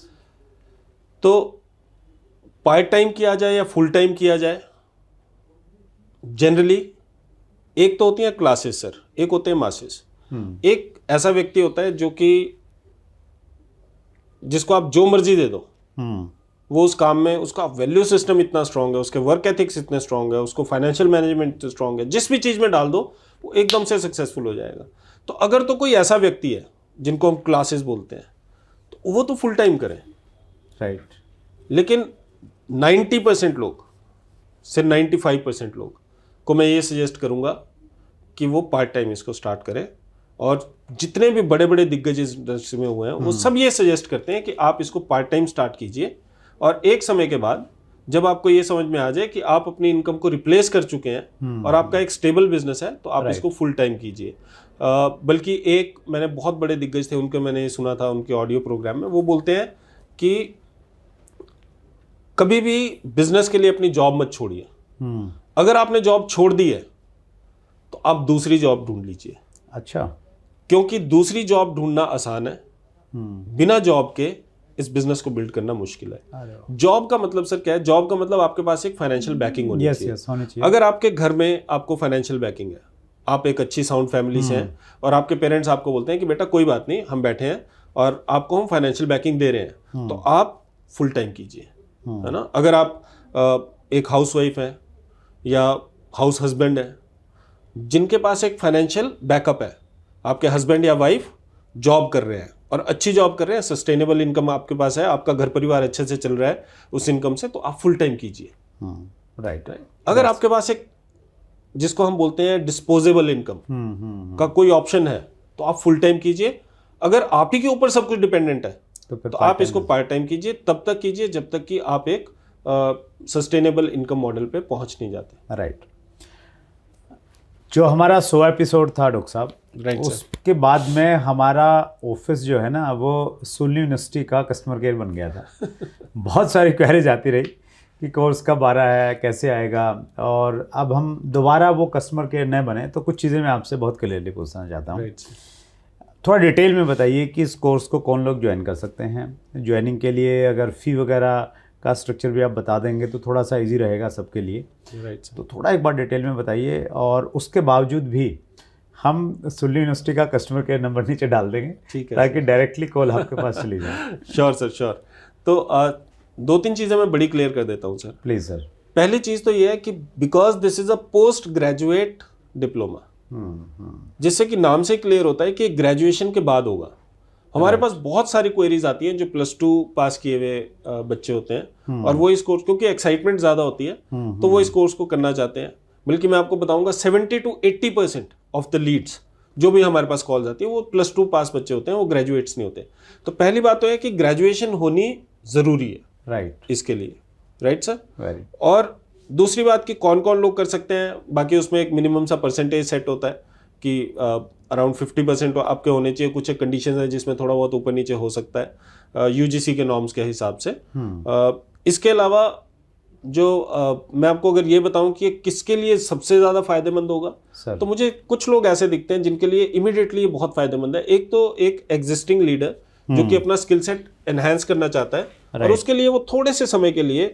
S6: तो पार्ट टाइम किया जाए या फुल टाइम किया जाए, जनरली एक तो होती है क्लासेस सर, एक होते हैं मासेस। एक ऐसा व्यक्ति होता है जो कि जिसको आप जो मर्जी दे दो, वो उस काम में, उसका वैल्यू सिस्टम इतना स्ट्रांग है, उसके वर्क एथिक्स इतने स्ट्रांग है, उसको फाइनेंशियल मैनेजमेंट स्ट्रांग है, जिस भी चीज़ में डाल दो वो एकदम से सक्सेसफुल हो जाएगा। तो अगर तो कोई ऐसा व्यक्ति है जिनको हम क्लासेस बोलते हैं, तो वो तो फुल टाइम करें।
S1: राइट।
S6: लेकिन 90% लोग से 95% लोग को मैं ये सजेस्ट करूँगा कि वो पार्ट टाइम इसको स्टार्ट करें। और जितने भी बड़े बड़े दिग्गज इस इंडस्ट्री में हुए हैं वो सब ये सजेस्ट करते हैं कि आप इसको पार्ट टाइम स्टार्ट कीजिए, और एक समय के बाद जब आपको ये समझ में आ जाए कि आप अपनी इनकम को रिप्लेस कर चुके हैं और आपका एक स्टेबल बिजनेस है, तो आप इसको फुल टाइम कीजिए। बल्कि एक मैंने बहुत बड़े दिग्गज थे, उनके मैंने सुना था उनके ऑडियो प्रोग्राम में, वो बोलते हैं कि कभी भी बिजनेस के लिए अपनी जॉब मत छोड़िए। अगर आपने जॉब छोड़ दी है तो आप दूसरी जॉब ढूंढ लीजिए।
S1: अच्छा।
S6: क्योंकि दूसरी जॉब ढूंढना आसान है, बिना जॉब के इस बिजनेस को बिल्ड करना मुश्किल है। जॉब का मतलब सर क्या है? जॉब का मतलब आपके पास एक फाइनेंशियल बैकिंग होनी चाहिए।
S1: होनी चाहिए।
S6: अगर आपके घर में आपको फाइनेंशियल बैकिंग है, आप एक अच्छी साउंड फैमिली से हैं और आपके पेरेंट्स आपको बोलते हैं कि बेटा कोई बात नहीं, हम बैठे हैं और आपको हम फाइनेंशियल बैकिंग दे रहे हैं, तो आप फुल टाइम कीजिए, है ना। अगर आप एक हाउसवाइफ है या हाउस हस्बैंड है जिनके पास एक फाइनेंशियल बैकअप है, आपके हस्बैंड या वाइफ जॉब कर रहे हैं और अच्छी जॉब कर रहे हैं, सस्टेनेबल इनकम आपके पास है, आपका घर परिवार अच्छे से चल रहा है उस इनकम से, तो आप फुल टाइम कीजिए।
S1: राइट।
S6: अगर आपके पास एक जिसको हम बोलते हैं डिस्पोजेबल इनकम का कोई ऑप्शन है तो आप फुल टाइम कीजिए। अगर आप ही के ऊपर सब कुछ डिपेंडेंट है तो आप इसको पार्ट टाइम कीजिए, तब तक कीजिए जब तक कि आप एक सस्टेनेबल इनकम मॉडल पे पहुंच नहीं जाते।
S1: राइट। जो हमारा 100 एपिसोड था डॉक्टर साहब,
S6: राइट सर,
S1: उसके बाद में हमारा ऑफिस जो है ना वो सुल्ली यूनिवर्सिटी का कस्टमर केयर बन गया था। बहुत सारी क्वेरीज आती रही कि कोर्स कब आ रहा है, कैसे आएगा, और अब हम दोबारा वो कस्टमर केयर न बने तो कुछ चीज़ें मैं आपसे बहुत क्लियरली पूछना चाहता हूँ। थोड़ा डिटेल में बताइए कि इस कोर्स को कौन लोग ज्वाइन कर सकते हैं। ज्वाइनिंग के लिए अगर फ़ी वगैरह का स्ट्रक्चर भी आप बता देंगे तो थोड़ा सा इजी रहेगा सबके लिए।
S6: राइट।
S1: तो थोड़ा एक बार डिटेल में बताइए, और उसके बावजूद भी हम सुल्ली यूनिवर्सिटी का कस्टमर केयर नंबर नीचे डाल देंगे,
S6: ठीक है,
S1: ताकि डायरेक्टली कॉल आपके पास चली जाए।
S6: Sure sir, sure. तो 2-3 चीज़ें मैं बड़ी क्लियर कर देता हूँ सर।
S1: Please sir.
S6: पहली चीज़ तो ये है कि because this is a post graduate diploma, जिससे कि नाम से क्लियर होता है कि ग्रेजुएशन के बाद होगा। हमारे पास बहुत सारी क्वेरीज आती हैं जो +2 पास किए हुए बच्चे होते हैं और वो इस कोर्स, क्योंकि एक्साइटमेंट ज़्यादा होती है तो वो इस कोर्स को करना चाहते हैं। बल्कि मैं आपको बताऊंगा 70 to 80% ऑफ द लीड्स जो भी हमारे पास कॉल्स आती है वो +2 पास बच्चे होते हैं, वो ग्रेजुएट्स नहीं होते। तो पहली बात तो है कि ग्रेजुएशन होनी ज़रूरी है राइट इसके लिए, राइट सर। और दूसरी बात कि कौन कौन लोग कर सकते हैं, बाकी उसमें एक मिनिमम सा परसेंटेज सेट होता है कि अराउंड 50% आपके होने चाहिए। कुछ एक कंडीशन है जिसमें थोड़ा बहुत ऊपर नीचे हो सकता है यूजीसी के नॉर्म्स के हिसाब से। इसके अलावा जो मैं आपको अगर ये बताऊं कि किसके लिए सबसे ज़्यादा फायदेमंद होगा, तो मुझे कुछ लोग ऐसे दिखते हैं जिनके लिए इमीडिएटली ये बहुत फायदेमंद है। एक तो एक एग्जिस्टिंग लीडर जो कि अपना स्किल सेट एनहांस करना चाहता है और उसके लिए वो थोड़े से समय के लिए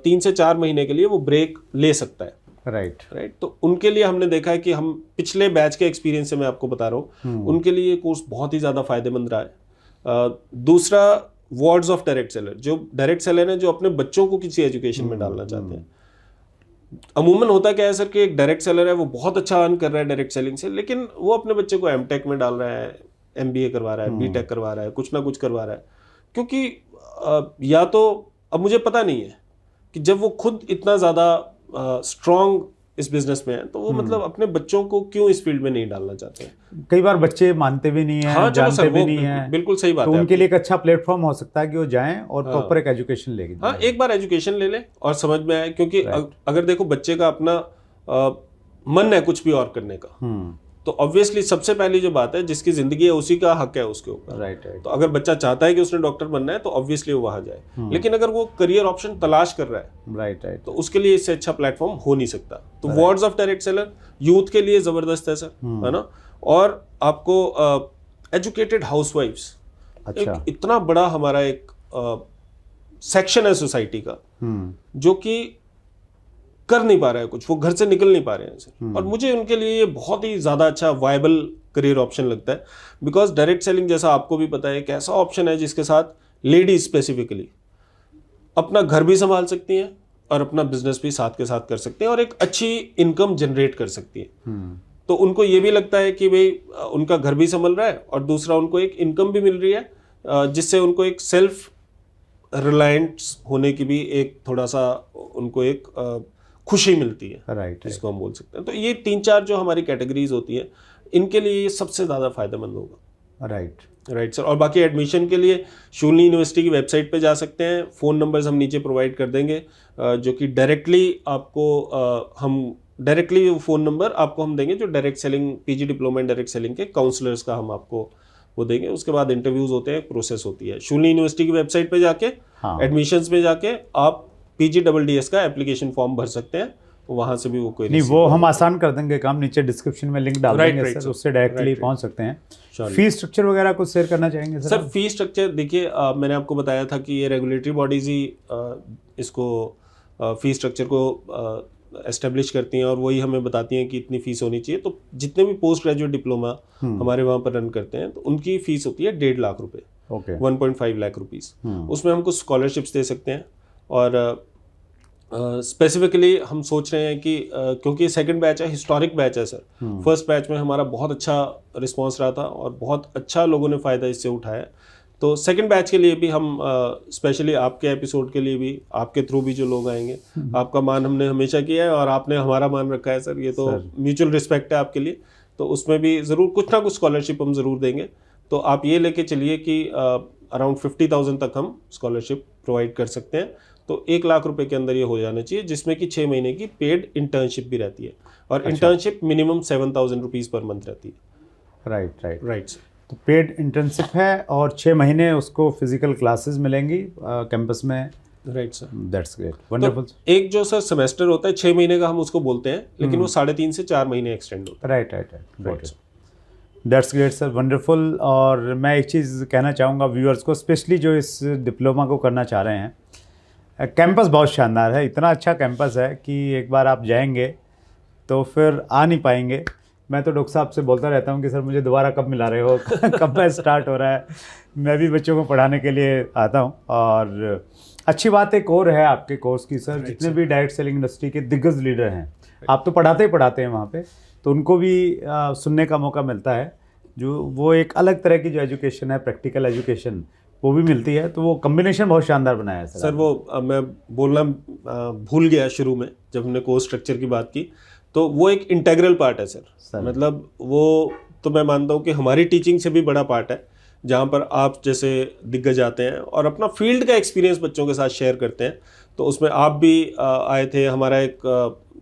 S6: 3 से 4 महीने के लिए वो ब्रेक ले सकता है। राइट। तो उनके लिए हमने देखा है कि हम पिछले बैच के एक्सपीरियंस से मैं आपको बता रहा हूँ, उनके लिए ये कोर्स बहुत ही ज़्यादा फायदेमंद रहा है। दूसरा वार्ड्स ऑफ डायरेक्ट सेलर, जो डायरेक्ट सेलर है जो अपने बच्चों को किसी एजुकेशन में डालना चाहते हैं। अमूमन होता क्या है सर कि एक डायरेक्ट सेलर है वो बहुत अच्छा अर्न कर रहा है डायरेक्ट सेलिंग से, लेकिन वो अपने बच्चे को एमटेक में डाल रहा है, एमबीए करवा रहा है, बीटेक करवा रहा है, कुछ ना कुछ करवा रहा है, क्योंकि या तो अब मुझे पता नहीं है कि जब वो खुद इतना ज़्यादा स्ट्रॉन्ग इस बिजनेस में है तो वो मतलब अपने बच्चों को क्यों इस फील्ड में नहीं डालना चाहते हैं।
S1: कई बार बच्चे मानते भी नहीं है,
S6: हाँ,
S1: जानते भी नहीं है।
S6: बिल्कुल सही बात
S1: तो
S6: है।
S1: उनके लिए एक अच्छा प्लेटफॉर्म हो सकता है कि वो जाएं और प्रॉपर एक एजुकेशन लेके।
S6: हाँ, एक बार एजुकेशन ले लें और समझ में आए, क्योंकि अगर देखो बच्चे का अपना मन है कुछ भी और करने का, तो ऑब्वियसली सबसे पहली जो बात है जिसकी जिंदगी है उसी का हक है उसके ऊपर। राइट। तो अगर बच्चा चाहता है कि उसने डॉक्टर बनना है तो ऑब्वियसली वो वहां जाए, लेकिन अगर वो करियर ऑप्शन तलाश कर रहा है राइट तो उसके लिए इससे अच्छा प्लेटफॉर्म हो नहीं सकता। तो wards of direct seller youth के लिए जबरदस्त है सर, है ना। और आपको एजुकेटेड हाउसवाइफ्स,
S1: अच्छा,
S6: इतना बड़ा हमारा एक सेक्शन है सोसाइटी का जो कि कर नहीं पा रहा है कुछ, वो घर से निकल नहीं पा रहे हैं सर, और मुझे उनके लिए ये बहुत ही ज़्यादा अच्छा वायबल करियर ऑप्शन लगता है। बिकॉज डायरेक्ट सेलिंग जैसा आपको भी पता है एक ऐसा ऑप्शन है जिसके साथ लेडीज स्पेसिफिकली अपना घर भी संभाल सकती हैं और अपना बिजनेस भी साथ के साथ कर सकते हैं और एक अच्छी इनकम जनरेट कर सकती है। तो उनको ये भी लगता है कि भाई उनका घर भी संभल रहा है और दूसरा उनको एक इनकम भी मिल रही है, जिससे उनको एक सेल्फ रिलायंट होने की भी एक थोड़ा सा उनको एक खुशी मिलती है। राइट। इसको हम बोल सकते हैं। तो ये 3-4 जो हमारी कैटेगरीज होती हैं इनके लिए ये सबसे ज़्यादा फायदेमंद होगा। Right sir. और बाकी एडमिशन के लिए शूलिनी यूनिवर्सिटी की वेबसाइट पे जा सकते हैं। फ़ोन नंबर्स हम नीचे प्रोवाइड कर देंगे, जो कि डायरेक्टली आपको हम डायरेक्टली फ़ोन नंबर आपको हम देंगे जो direct selling PG diploma in direct selling के काउंसलर्स का हम आपको वो देंगे। उसके बाद इंटरव्यूज़ होते हैं, प्रोसेस होती है। शूलिनी यूनिवर्सिटी की वेबसाइट पर जाके एडमिशन्स में जाके आप PGDDS का एप्लीकेशन फॉर्म भर सकते हैं वहाँ से भी वो कोई
S1: नहीं, वो हम आसान कर देंगे काम, नीचे डिस्क्रिप्शन में लिंक डाल
S6: Right,
S1: देंगे
S6: right,
S1: सर,
S6: sir.
S1: उससे डायरेक्टली
S6: Right,
S1: पहुंच सकते हैं।
S6: Surely.
S1: फीस स्ट्रक्चर वगैरह कुछ शेयर करना चाहेंगे सर?
S6: सर फी स्ट्रक्चर देखिए, मैंने आपको बताया था कि ये रेगुलेटरी बॉडीज़ ही इसको फी स्ट्रक्चर को एस्टेब्लिश करती हैं और वही हमें बताती हैं कि इतनी फीस होनी चाहिए। तो जितने भी पोस्ट ग्रेजुएट डिप्लोमा हमारे वहाँ पर रन करते हैं तो उनकी फीस होती है 1.5 लाख रुपए,
S1: ओके,
S6: 1.5 लाख रुपीज़। उसमें हम कुछ स्कॉलरशिप्स दे सकते हैं और स्पेसिफिकली हम सोच रहे हैं कि क्योंकि सेकंड बैच है, हिस्टोरिक बैच है सर। फर्स्ट बैच में हमारा बहुत अच्छा रिस्पांस रहा था और बहुत अच्छा लोगों ने फ़ायदा इससे उठाया। तो सेकंड बैच के लिए भी हम स्पेशली आपके एपिसोड के लिए भी, आपके थ्रू भी जो लोग आएंगे, आपका मान हमने हमेशा किया है और आपने हमारा मान रखा है सर, ये तो म्यूचुअल रिस्पेक्ट है आपके लिए। तो उसमें भी ज़रूर कुछ ना कुछ स्कॉलरशिप हम ज़रूर देंगे। तो आप ये लेके चलिए कि अराउंड 50,000 तक हम स्कॉलरशिप प्रोवाइड कर सकते हैं। तो 1 लाख रुपए के अंदर ये हो जाना चाहिए, जिसमें कि 6 महीने की पेड इंटर्नशिप भी रहती है और internship minimum 7,000 rupees per month रहती है।
S1: Right sir. तो पेड इंटर्नशिप है और 6 महीने उसको फिजिकल क्लासेस मिलेंगी कैंपस में।
S6: Right sir,
S1: that's great, wonderful.
S6: एक जो सर सेमेस्टर होता है 6 महीने का, हम उसको बोलते हैं, लेकिन वो 3.5 से 4 महीने एक्सटेंड होता है।
S1: Right, that's great sir, wonderful. और मैं एक चीज़ कहना चाहूँगा व्यूअर्स को, स्पेशली जो इस डिप्लोमा को करना चाह रहे हैं, कैंपस बहुत शानदार है, इतना अच्छा कैंपस है कि एक बार आप जाएंगे तो फिर आ नहीं पाएंगे। मैं तो डॉक्टर साहब से बोलता रहता हूँ कि सर मुझे दोबारा कब मिला रहे हो, कब मैं स्टार्ट हो रहा है। मैं भी बच्चों को पढ़ाने के लिए आता हूँ। और अच्छी बात एक और है आपके कोर्स की सर, जितने भी डायरेक्ट सेलिंग इंडस्ट्री के दिग्गज लीडर हैं, आप तो पढ़ाते ही पढ़ाते हैं वहाँ पे, तो उनको भी सुनने का मौका मिलता है। जो वो एक अलग तरह की जो एजुकेशन है, प्रैक्टिकल एजुकेशन, वो भी मिलती है। तो वो कॉम्बिनेशन बहुत शानदार बनाया है
S6: सर। वो मैं बोलना भूल गया शुरू में जब हमने कोर्स स्ट्रक्चर की बात की, तो वो एक इंटेग्रल पार्ट है सर। मतलब वो तो मैं मानता हूँ कि हमारी टीचिंग से भी बड़ा पार्ट है, जहाँ पर आप जैसे दिग्गज आते हैं और अपना फील्ड का एक्सपीरियंस बच्चों के साथ शेयर करते हैं। तो उसमें आप भी आए थे। हमारा एक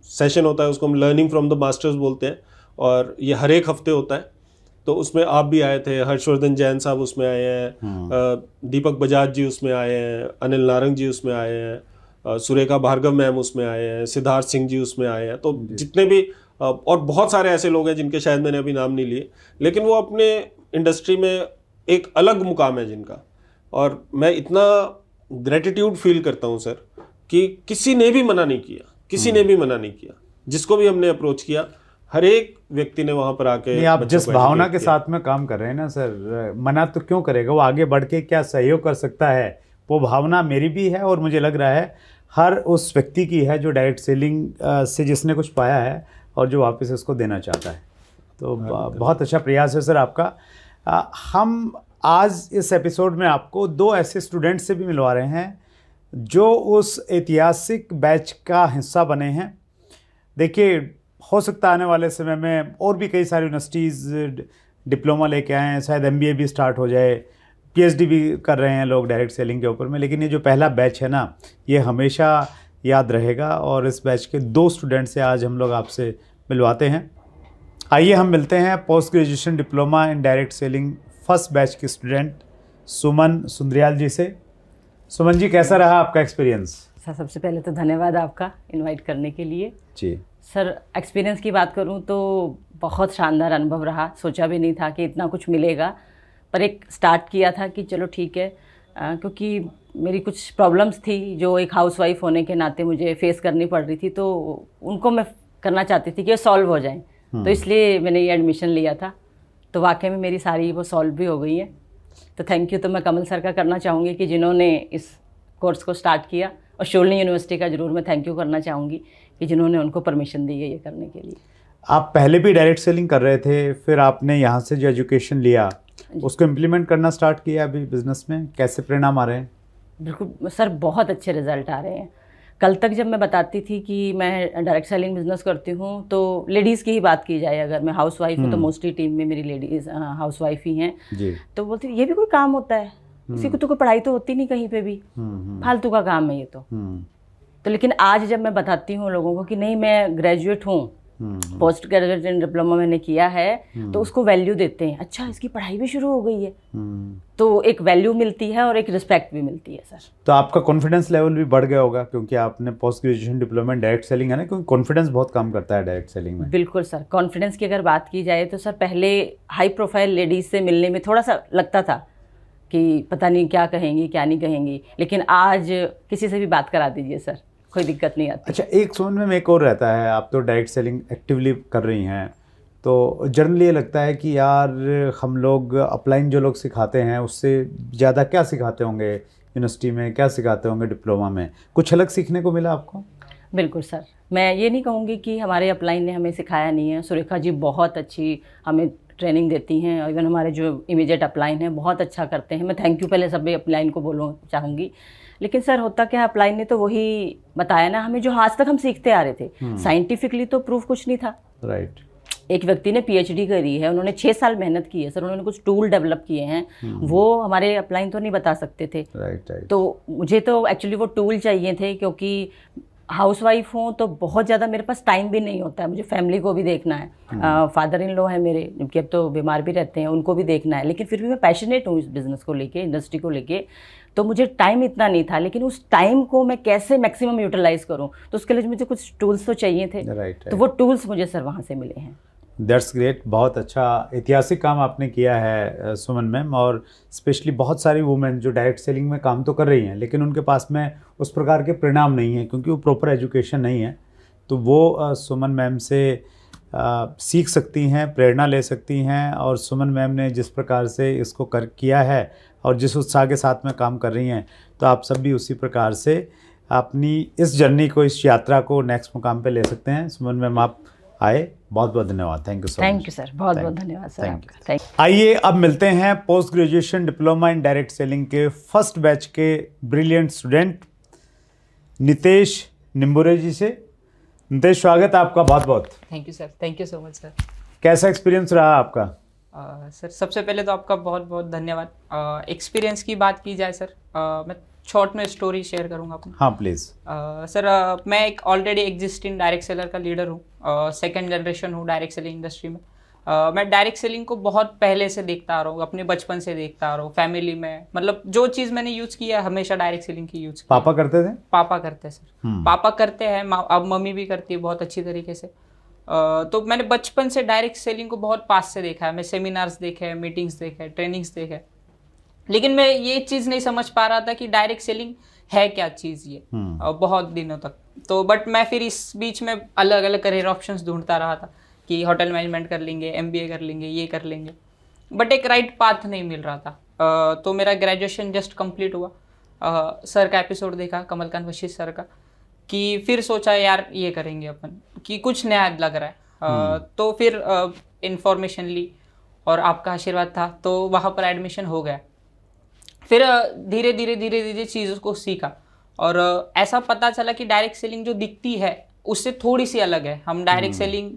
S6: सेशन होता है, उसको हम लर्निंग फ्रॉम द मास्टर्स बोलते हैं, और ये हर एक हफ्ते होता है। तो उसमें आप भी आए थे, हर्षवर्धन जैन साहब उसमें आए हैं, दीपक बजाज जी उसमें आए हैं, अनिल नारंग जी उसमें आए हैं, सुरेखा भार्गव मैम उसमें आए हैं, सिद्धार्थ सिंह जी उसमें आए हैं। तो जितने भी और बहुत सारे ऐसे लोग हैं जिनके शायद मैंने अभी नाम नहीं लिए, लेकिन वो अपने इंडस्ट्री में एक अलग मुकाम है जिनका। और मैं इतना ग्रेटिट्यूड फील करता हूँ सर कि किसी ने भी मना नहीं किया, किसी ने भी मना नहीं किया। जिसको भी हमने अप्रोच किया, हर एक व्यक्ति ने वहां पर आके,
S1: नहीं, आप जिस भावना के साथ में काम कर रहे हैं ना सर, मना तो क्यों करेगा, वो आगे बढ़ के क्या सहयोग कर सकता है, वो भावना मेरी भी है और मुझे लग रहा है हर उस व्यक्ति की है जो डायरेक्ट सेलिंग से जिसने कुछ पाया है और जो वापस इसको देना चाहता है। तो बहुत अच्छा प्रयास है सर आपका। हम आज इस एपिसोड में आपको 2 ऐसे स्टूडेंट से भी मिलवा रहे हैं जो उस ऐतिहासिक बैच का हिस्सा बने हैं। देखिए, हो सकता है आने वाले समय में और भी कई सारी यूनिवर्सिटीज़ डिप्लोमा लेके आए हैं, शायद MBA भी स्टार्ट हो जाए, PhD भी कर रहे हैं लोग डायरेक्ट सेलिंग के ऊपर में। लेकिन ये जो पहला बैच है ना, ये हमेशा याद रहेगा। और इस बैच के 2 स्टूडेंट से आज हम लोग आपसे मिलवाते हैं। आइए हम मिलते हैं post graduation diploma in direct selling first batch के स्टूडेंट सुमन सुंदरियाल जी से। सुमन जी, कैसा रहा आपका एक्सपीरियंस?
S10: सर, सबसे पहले तो धन्यवाद आपका इनवाइट करने के लिए।
S1: जी
S10: सर, एक्सपीरियंस की बात करूं तो बहुत शानदार अनुभव रहा। सोचा भी नहीं था कि इतना कुछ मिलेगा, पर एक स्टार्ट किया था कि चलो ठीक है, क्योंकि मेरी कुछ प्रॉब्लम्स थी जो एक हाउसवाइफ होने के नाते मुझे फेस करनी पड़ रही थी, तो उनको मैं करना चाहती थी कि वो सॉल्व हो जाएं। तो इसलिए मैंने ये एडमिशन लिया था। तो वाकई में मेरी सारी वो सॉल्व भी हो गई है। तो थैंक यू तो मैं कमल सर का करना चाहूँगी कि जिन्होंने इस कोर्स को स्टार्ट किया, और शोलनी यूनिवर्सिटी का ज़रूर मैं थैंक यू करना चाहूँगी कि जिन्होंने उनको परमिशन दी है ये करने के लिए।
S1: आप पहले भी डायरेक्ट सेलिंग कर रहे थे, फिर आपने यहाँ से जो एजुकेशन लिया उसको इम्प्लीमेंट करना स्टार्ट किया अभी बिजनेस में, कैसे परिणाम आ रहे हैं?
S10: बिल्कुल सर, बहुत अच्छे रिजल्ट आ रहे हैं। कल तक जब मैं बताती थी कि मैं डायरेक्ट सेलिंग बिजनेस करती हूँ तो लेडीज़ की ही बात की जाए, अगर मैं हाउस वाइफ हूँ तो मोस्टली टीम में मेरी लेडीज़ हाउस वाइफ ही हैं, तो बोलती ये भी कोई काम होता है, किसी को तो कोई पढ़ाई तो होती नहीं कहीं पे भी, फालतू का काम है ये तो। तो लेकिन आज जब मैं बताती हूँ लोगों को कि नहीं, मैं ग्रेजुएट हूँ पोस्ट ग्रेजुएट डिप्लोमा मैंने किया है तो उसको वैल्यू देते हैं, अच्छा इसकी पढ़ाई भी शुरू हो गई है, तो एक वैल्यू मिलती है और एक रिस्पेक्ट भी मिलती है सर।
S1: तो आपका कॉन्फिडेंस लेवल भी बढ़ गया होगा क्योंकि आपने post graduation diploma direct selling है ना, क्योंकि कॉन्फिडेंस बहुत काम करता है डायरेक्ट सेलिंग में।
S10: बिल्कुल सर, कॉन्फिडेंस की अगर बात की जाए तो सर पहले हाई प्रोफाइल लेडीज से मिलने में थोड़ा सा लगता था कि पता नहीं क्या कहेंगी क्या नहीं कहेंगी, लेकिन आज किसी से भी बात करा दीजिए सर, कोई दिक्कत नहीं आती।
S1: अच्छा, एक सुमन में एक और रहता है, आप तो डायरेक्ट सेलिंग एक्टिवली कर रही हैं, तो जनरली ये लगता है कि यार हम लोग अपलाइन जो लोग सिखाते हैं उससे ज़्यादा क्या सिखाते होंगे यूनिवर्सिटी में, क्या सिखाते होंगे डिप्लोमा में, कुछ अलग सीखने को मिला आपको?
S10: बिल्कुल सर, मैं ये नहीं कहूँगी कि हमारे अपलाइन ने हमें सिखाया नहीं है, सुरेखा जी बहुत अच्छी हमें ट्रेनिंग देती हैं, और इवन हमारे जो इमीडिएट अपलाइन हैं बहुत अच्छा करते हैं, मैं थैंक यू पहले सभी अपलाइन को बोलना चाहूँगी। लेकिन सर होता क्या है, अपलाइन ने तो वही बताया ना हमें जो आज तक हम सीखते आ रहे थे, साइंटिफिकली तो प्रूफ कुछ नहीं था।
S1: राइट।
S10: एक व्यक्ति ने पीएचडी करी है, उन्होंने 6 साल मेहनत की है सर, उन्होंने कुछ टूल डेवलप किए हैं, वो हमारे अपलाइन तो नहीं बता सकते थे।
S1: राइट।
S10: तो मुझे तो एक्चुअली वो टूल चाहिए थे, क्योंकि हाउसवाइफ हूँ तो बहुत ज़्यादा मेरे पास टाइम भी नहीं होता है, मुझे फैमिली को भी देखना है, फादर इन लॉ है मेरे, जबकि अब तो बीमार भी रहते हैं, उनको भी देखना है, लेकिन फिर भी मैं पैशनेट हूँ इस बिज़नेस को लेके, इंडस्ट्री को लेके, तो मुझे टाइम इतना नहीं था, लेकिन उस टाइम को मैं कैसे मैक्सिमम यूटिलाइज करूँ, तो उसके लिए मुझे कुछ टूल्स तो चाहिए थे।
S1: राइट।
S10: तो वो टूल्स मुझे सर वहाँ से मिले हैं।
S1: दैट्स ग्रेट, बहुत अच्छा ऐतिहासिक काम आपने किया है सुमन मैम, और स्पेशली बहुत सारी वुमेन जो डायरेक्ट सेलिंग में काम तो कर रही हैं लेकिन उनके पास में उस प्रकार के परिणाम नहीं है क्योंकि वो प्रॉपर एजुकेशन नहीं है, तो वो सुमन मैम से सीख सकती हैं, प्रेरणा ले सकती हैं, और सुमन मैम ने जिस प्रकार से इसको किया है और जिस उत्साह के साथ में काम कर रही हैं, तो आप सब भी उसी प्रकार से अपनी इस जर्नी को, इस यात्रा को नेक्स्ट मुकाम पे ले सकते हैं। सुमन मैम आप आए, बहुत बहुत धन्यवाद। Thank you so much.
S10: Thank you sir, बहुत बहुत धन्यवाद सर आपका। Thank you.
S1: आइए अब मिलते हैं post graduation diploma in direct selling के फर्स्ट बैच के ब्रिलियंट स्टूडेंट नितेश निम्बुरे जी से। नितेश, स्वागत है आपका बहुत बहुत।
S11: Thank you sir, thank you so much sir.
S1: कैसा एक्सपीरियंस रहा आपका?
S11: सर सबसे पहले तो आपका बहुत बहुत धन्यवाद। एक्सपीरियंस की बात की जाए सर, मैं शॉर्ट में स्टोरी शेयर करूंगा अपनी।
S1: हाँ प्लीज़।
S11: सर मैं एक ऑलरेडी एग्जिस्टिंग डायरेक्ट सेलर का लीडर हूँ, सेकंड जनरेशन हूँ डायरेक्ट सेलिंग इंडस्ट्री में। मैं डायरेक्ट सेलिंग को बहुत पहले से देखता आ रहा हूँ, अपने बचपन से देखता आ रहा हूँ, फैमिली में, मतलब जो चीज़ मैंने यूज़ किया है हमेशा डायरेक्ट सेलिंग की यूज़ की।
S1: पापा करते थे?
S11: पापा करते हैं सर, पापा करते हैं, अब मम्मी भी करती है बहुत अच्छी तरीके से। तो मैंने बचपन से डायरेक्ट सेलिंग को बहुत पास से देखा है, मैं सेमिनार्स देखे हैं, मीटिंग्स देखे, ट्रेनिंग्स देखे, लेकिन मैं ये चीज़ नहीं समझ पा रहा था कि डायरेक्ट सेलिंग है क्या चीज़ ये, बहुत दिनों तक। तो बट मैं फिर इस बीच में अलग अलग करियर ऑप्शंस ढूंढता रहा था कि होटल मैनेजमेंट कर लेंगे, MBA कर लेंगे, ये कर लेंगे, बट एक राइट पाथ नहीं मिल रहा था। तो मेरा ग्रेजुएशन जस्ट कंप्लीट हुआ, सर का एपिसोड देखा, कमलकांत वशिष्ठ सर का, कि फिर सोचा यार ये करेंगे अपन, कि कुछ नया लग रहा है। तो फिर इंफॉर्मेशन ली और आपका आशीर्वाद था, तो वहाँ पर एडमिशन हो गया। फिर धीरे धीरे चीज़ों को सीखा, और ऐसा पता चला कि डायरेक्ट सेलिंग जो दिखती है उससे थोड़ी सी अलग है। हम डायरेक्ट सेलिंग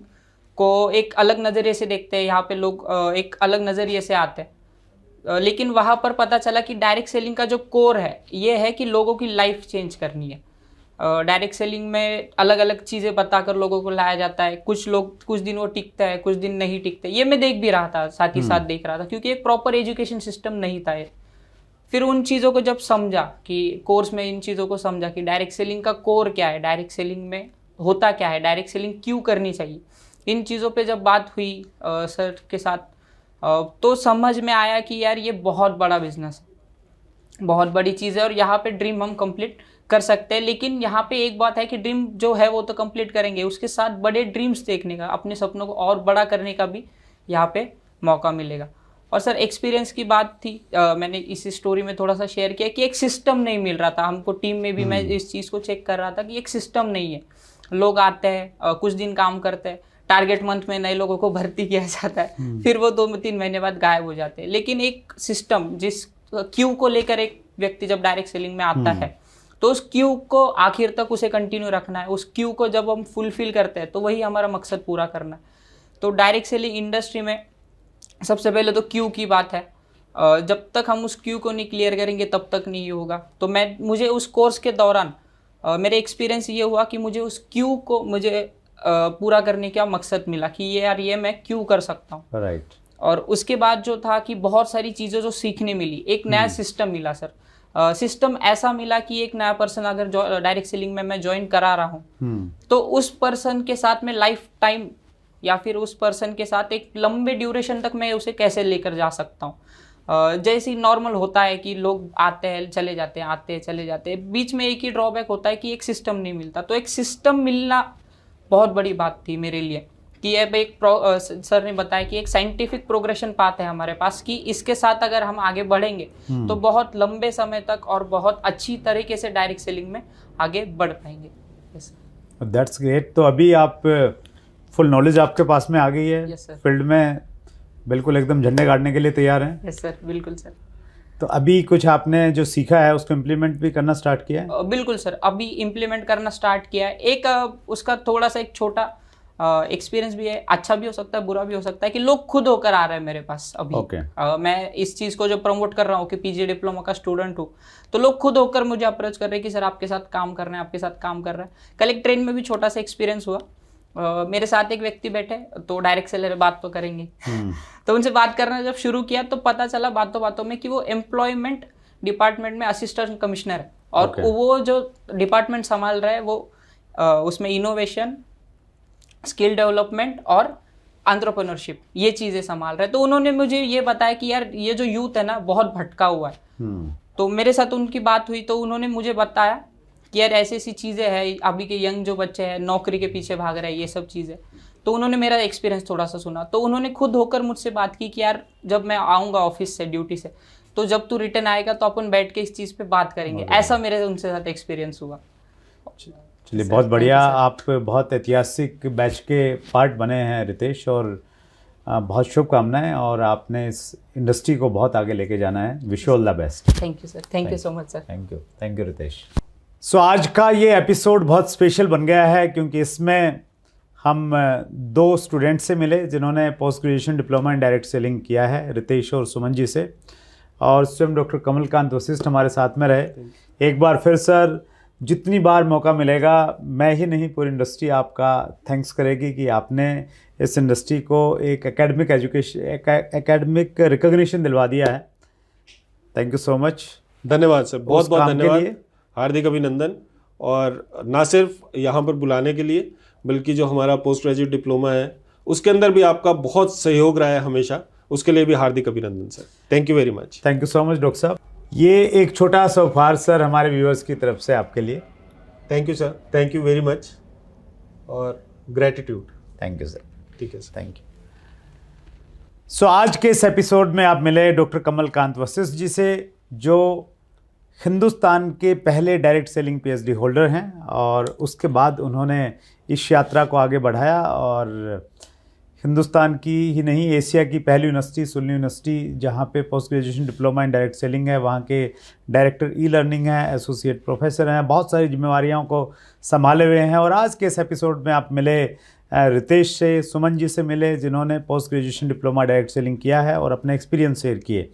S11: को एक अलग नज़रिए से देखते हैं, यहाँ पे लोग एक अलग नज़रिए से आते हैं, लेकिन वहाँ पर पता चला कि डायरेक्ट सेलिंग का जो कोर है ये है कि लोगों की लाइफ चेंज करनी है। डायरेक्ट सेलिंग में अलग अलग चीज़ें बताकर लोगों को लाया जाता है, कुछ लोग कुछ दिन वो टिकते हैं, कुछ दिन नहीं टिकते, ये मैं देख भी रहा था, साथ ही साथ देख रहा था, क्योंकि एक प्रॉपर एजुकेशन सिस्टम नहीं था ये। फिर उन चीज़ों को जब समझा कि कोर्स में इन चीज़ों को समझा कि डायरेक्ट सेलिंग का कोर क्या है, डायरेक्ट सेलिंग में होता क्या है, डायरेक्ट सेलिंग क्यों करनी चाहिए, इन चीज़ों पे जब बात हुई सर के साथ, तो समझ में आया कि यार ये बहुत बड़ा बिजनेस है, बहुत बड़ी चीज़ है, और यहाँ पे ड्रीम हम कंप्लीट कर सकते हैं। लेकिन यहाँ पे एक बात है कि ड्रीम जो है वो तो कंप्लीट करेंगे, उसके साथ बड़े ड्रीम्स देखने का, अपने सपनों को और बड़ा करने का भी यहाँ पे मौका मिलेगा। और सर एक्सपीरियंस की बात थी, मैंने इस स्टोरी में थोड़ा सा शेयर किया कि एक सिस्टम नहीं मिल रहा था हमको, टीम में भी मैं इस चीज़ को चेक कर रहा था कि एक सिस्टम नहीं है। लोग आते हैं, कुछ दिन काम करते हैं, टारगेट मंथ में नए लोगों को भर्ती किया जाता है, फिर वो 2-3 महीने बाद गायब हो जाते हैं। लेकिन एक सिस्टम, जिस क्यू को लेकर एक व्यक्ति जब डायरेक्ट सेलिंग में आता है, तो उस क्यू को आखिर तक उसे कंटिन्यू रखना है। उस क्यू को जब हम फुलफिल करते हैं तो वही हमारा मकसद पूरा करना है। तो डायरेक्ट सेलिंग इंडस्ट्री में सबसे पहले तो क्यू की बात है, जब तक हम उस क्यू को नहीं क्लियर करेंगे तब तक नहीं होगा। तो मुझे उस कोर्स के दौरान मेरे एक्सपीरियंस ये हुआ कि मुझे उस क्यू को मुझे पूरा करने का मकसद मिला कि ये यार ये मैं क्यों कर सकता हूँ।
S1: राइट।
S11: और उसके बाद जो था कि बहुत सारी चीज़ें जो सीखने मिली, एक नया सिस्टम मिला सर। सिस्टम ऐसा मिला कि एक नया पर्सन अगर डायरेक्ट सेलिंग में मैं ज्वाइन करा रहा हूँ तो उस पर्सन के साथ में लाइफ टाइम या फिर उस पर्सन के साथ एक लंबे ड्यूरेशन तक मैं उसे कैसे लेकर जा सकता हूँ। जैसे नॉर्मल होता है कि लोग आते हैं चले जाते हैं, आते हैं चले जाते हैं, बीच में एक ही ड्रॉबैक होता है कि एक सिस्टम नहीं मिलता। तो एक सिस्टम मिलना बहुत बड़ी बात थी मेरे लिए कि अब एक सर ने बताया कि एक साइंटिफिक प्रोग्रेशन पाथ है हमारे पास कि इसके साथ अगर हम आगे बढ़ेंगे तो बहुत लंबे समय तक और बहुत अच्छी तरीके से डायरेक्ट सेलिंग में आगे बढ़ पाएंगे।
S1: That's great. तो अभी आप फुल नॉलेज आपके पास में आ गई है।
S11: Yes, sir.
S1: फील्ड में बिल्कुल एकदम झंडे गाड़ने के लिए तैयार हैं।
S11: यस सर, बिल्कुल सर।
S1: तो अभी कुछ आपने जो सीखा है उसको इम्प्लीमेंट भी करना स्टार्ट किया है?
S11: बिल्कुल सर, अभी इम्प्लीमेंट करना स्टार्ट किया है। एक उसका थोड़ा सा एक छोटा एक्सपीरियंस भी है, अच्छा भी हो सकता है बुरा भी हो सकता है कि लोग खुद होकर आ रहे हैं मेरे पास अभी। मैं इस चीज़ को जो प्रमोट कर रहा हूँ कि पीजी डिप्लोमा का स्टूडेंट हूँ तो लोग खुद होकर मुझे अप्रोच कर रहे हैं कि सर आपके साथ काम कर रहे हैं, आपके साथ काम कर रहे हैं। कल एक ट्रेन में भी छोटा सा एक्सपीरियंस हुआ। मेरे साथ एक व्यक्ति बैठे तो डायरेक्ट सेलर बात तो करेंगे तो उनसे बात करना जब शुरू किया तो पता चला बातों बातों में कि वो एम्प्लॉयमेंट डिपार्टमेंट में असिस्टेंट कमिश्नर है और वो जो डिपार्टमेंट संभाल रहा है वो उसमें इनोवेशन, स्किल डेवलपमेंट और एंटरप्रेन्योरशिप ये चीज़ें संभाल रहे हैं। तो उन्होंने मुझे ये बताया कि यार ये जो यूथ है ना बहुत भटका हुआ है। तो मेरे साथ उनकी बात हुई तो उन्होंने मुझे बताया कि यार ऐसी ऐसी चीज़ें हैं, अभी के यंग जो बच्चे हैं नौकरी के पीछे भाग रहे हैं, ये सब चीज़ें। तो उन्होंने मेरा एक्सपीरियंस थोड़ा सा सुना तो उन्होंने खुद होकर मुझसे बात की कि यार जब मैं आऊँगा ऑफिस से ड्यूटी से तो जब तू रिटर्न आएगा तो अपन बैठ के इस चीज़ पे बात करेंगे। ऐसा मेरे उनसे साथ एक्सपीरियंस हुआ।
S1: चलिए बहुत बढ़िया। आप बहुत ऐतिहासिक बैच के पार्ट बने हैं रितेश और बहुत शुभकामनाएं और आपने इस इंडस्ट्री को बहुत आगे लेके जाना है। Wish you all the best.
S11: Thank you sir, thank you so much sir.
S1: Thank you Ritesh. So आज का ये एपिसोड बहुत स्पेशल बन गया है क्योंकि इसमें हम दो स्टूडेंट से मिले जिन्होंने post graduation diploma in direct selling किया है, रितेश और सुमन जी से, और स्वयं डॉक्टर कमलकांत वशिष्ठ हमारे साथ में रहे। एक बार फिर सर जितनी बार मौका मिलेगा मैं ही नहीं पूरी इंडस्ट्री आपका थैंक्स करेगी कि आपने इस इंडस्ट्री को एक एकेडमिक एजुकेशन एकेडमिक रिकॉग्निशन दिलवा दिया है। Thank you so much.
S6: धन्यवाद सर, बहुत बहुत धन्यवाद, हार्दिक अभिनंदन। और ना सिर्फ यहाँ पर बुलाने के लिए बल्कि जो हमारा पोस्ट ग्रेजुएट डिप्लोमा है उसके अंदर भी आपका बहुत सहयोग रहा है हमेशा, उसके लिए भी हार्दिक अभिनंदन sir. Thank you very much.
S1: Thank you so much doctor साहब। ये एक छोटा सा उपहार सर हमारे व्यूअर्स की तरफ से आपके लिए।
S6: Thank you sir, thank you very much और ग्रेटिट्यूड।
S1: Thank you sir.
S6: ठीक है सर,
S1: थैंक यू। सो आज के इस एपिसोड में आप मिले डॉक्टर कमलकांत वशिष्ठ जी से जो हिंदुस्तान के पहले डायरेक्ट सेलिंग पीएचडी होल्डर हैं और उसके बाद उन्होंने इस यात्रा को आगे बढ़ाया और हिंदुस्तान की ही नहीं एशिया की पहली यूनिवर्सिटी सुन्नी यूनिवर्सिटी जहाँ पे post graduation diploma in direct selling है वहाँ के डायरेक्टर ई लर्निंग हैं, एसोसिएट प्रोफेसर हैं, बहुत सारी जिम्मेवारियों को संभाले हुए हैं। और आज के इस एपिसोड में आप मिले रितेश से, सुमन जी से मिले जिन्होंने post graduation diploma direct selling किया है और अपने एक्सपीरियंस शेयर किए।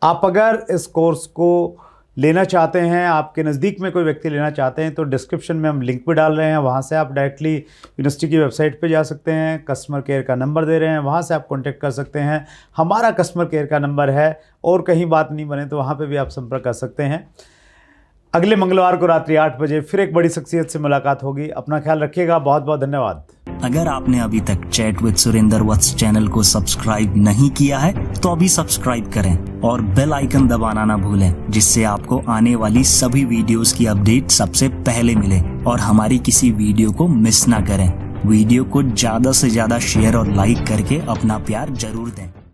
S1: आप अगर इस कोर्स को लेना चाहते हैं, आपके नज़दीक में कोई व्यक्ति लेना चाहते हैं तो डिस्क्रिप्शन में हम लिंक भी डाल रहे हैं, वहाँ से आप डायरेक्टली यूनिवर्सिटी की वेबसाइट पे जा सकते हैं। कस्टमर केयर का नंबर दे रहे हैं, वहाँ से आप कांटेक्ट कर सकते हैं। हमारा कस्टमर केयर का नंबर है और कहीं बात नहीं बने तो वहाँ पे भी आप संपर्क कर सकते हैं। अगले मंगलवार को रात्रि 8 बजे फिर एक बड़ी शख्सियत से मुलाकात होगी। अपना ख्याल रखिएगा। बहुत बहुत धन्यवाद।
S12: अगर आपने अभी तक chat with Surendra Vats channel को सब्सक्राइब नहीं किया है तो अभी सब्सक्राइब करें और बेल आइकन दबाना ना भूलें जिससे आपको आने वाली सभी वीडियोस की अपडेट सबसे पहले मिले और हमारी किसी वीडियो को मिस ना करें। वीडियो को ज्यादा से ज्यादा शेयर और लाइक करके अपना प्यार जरूर दें।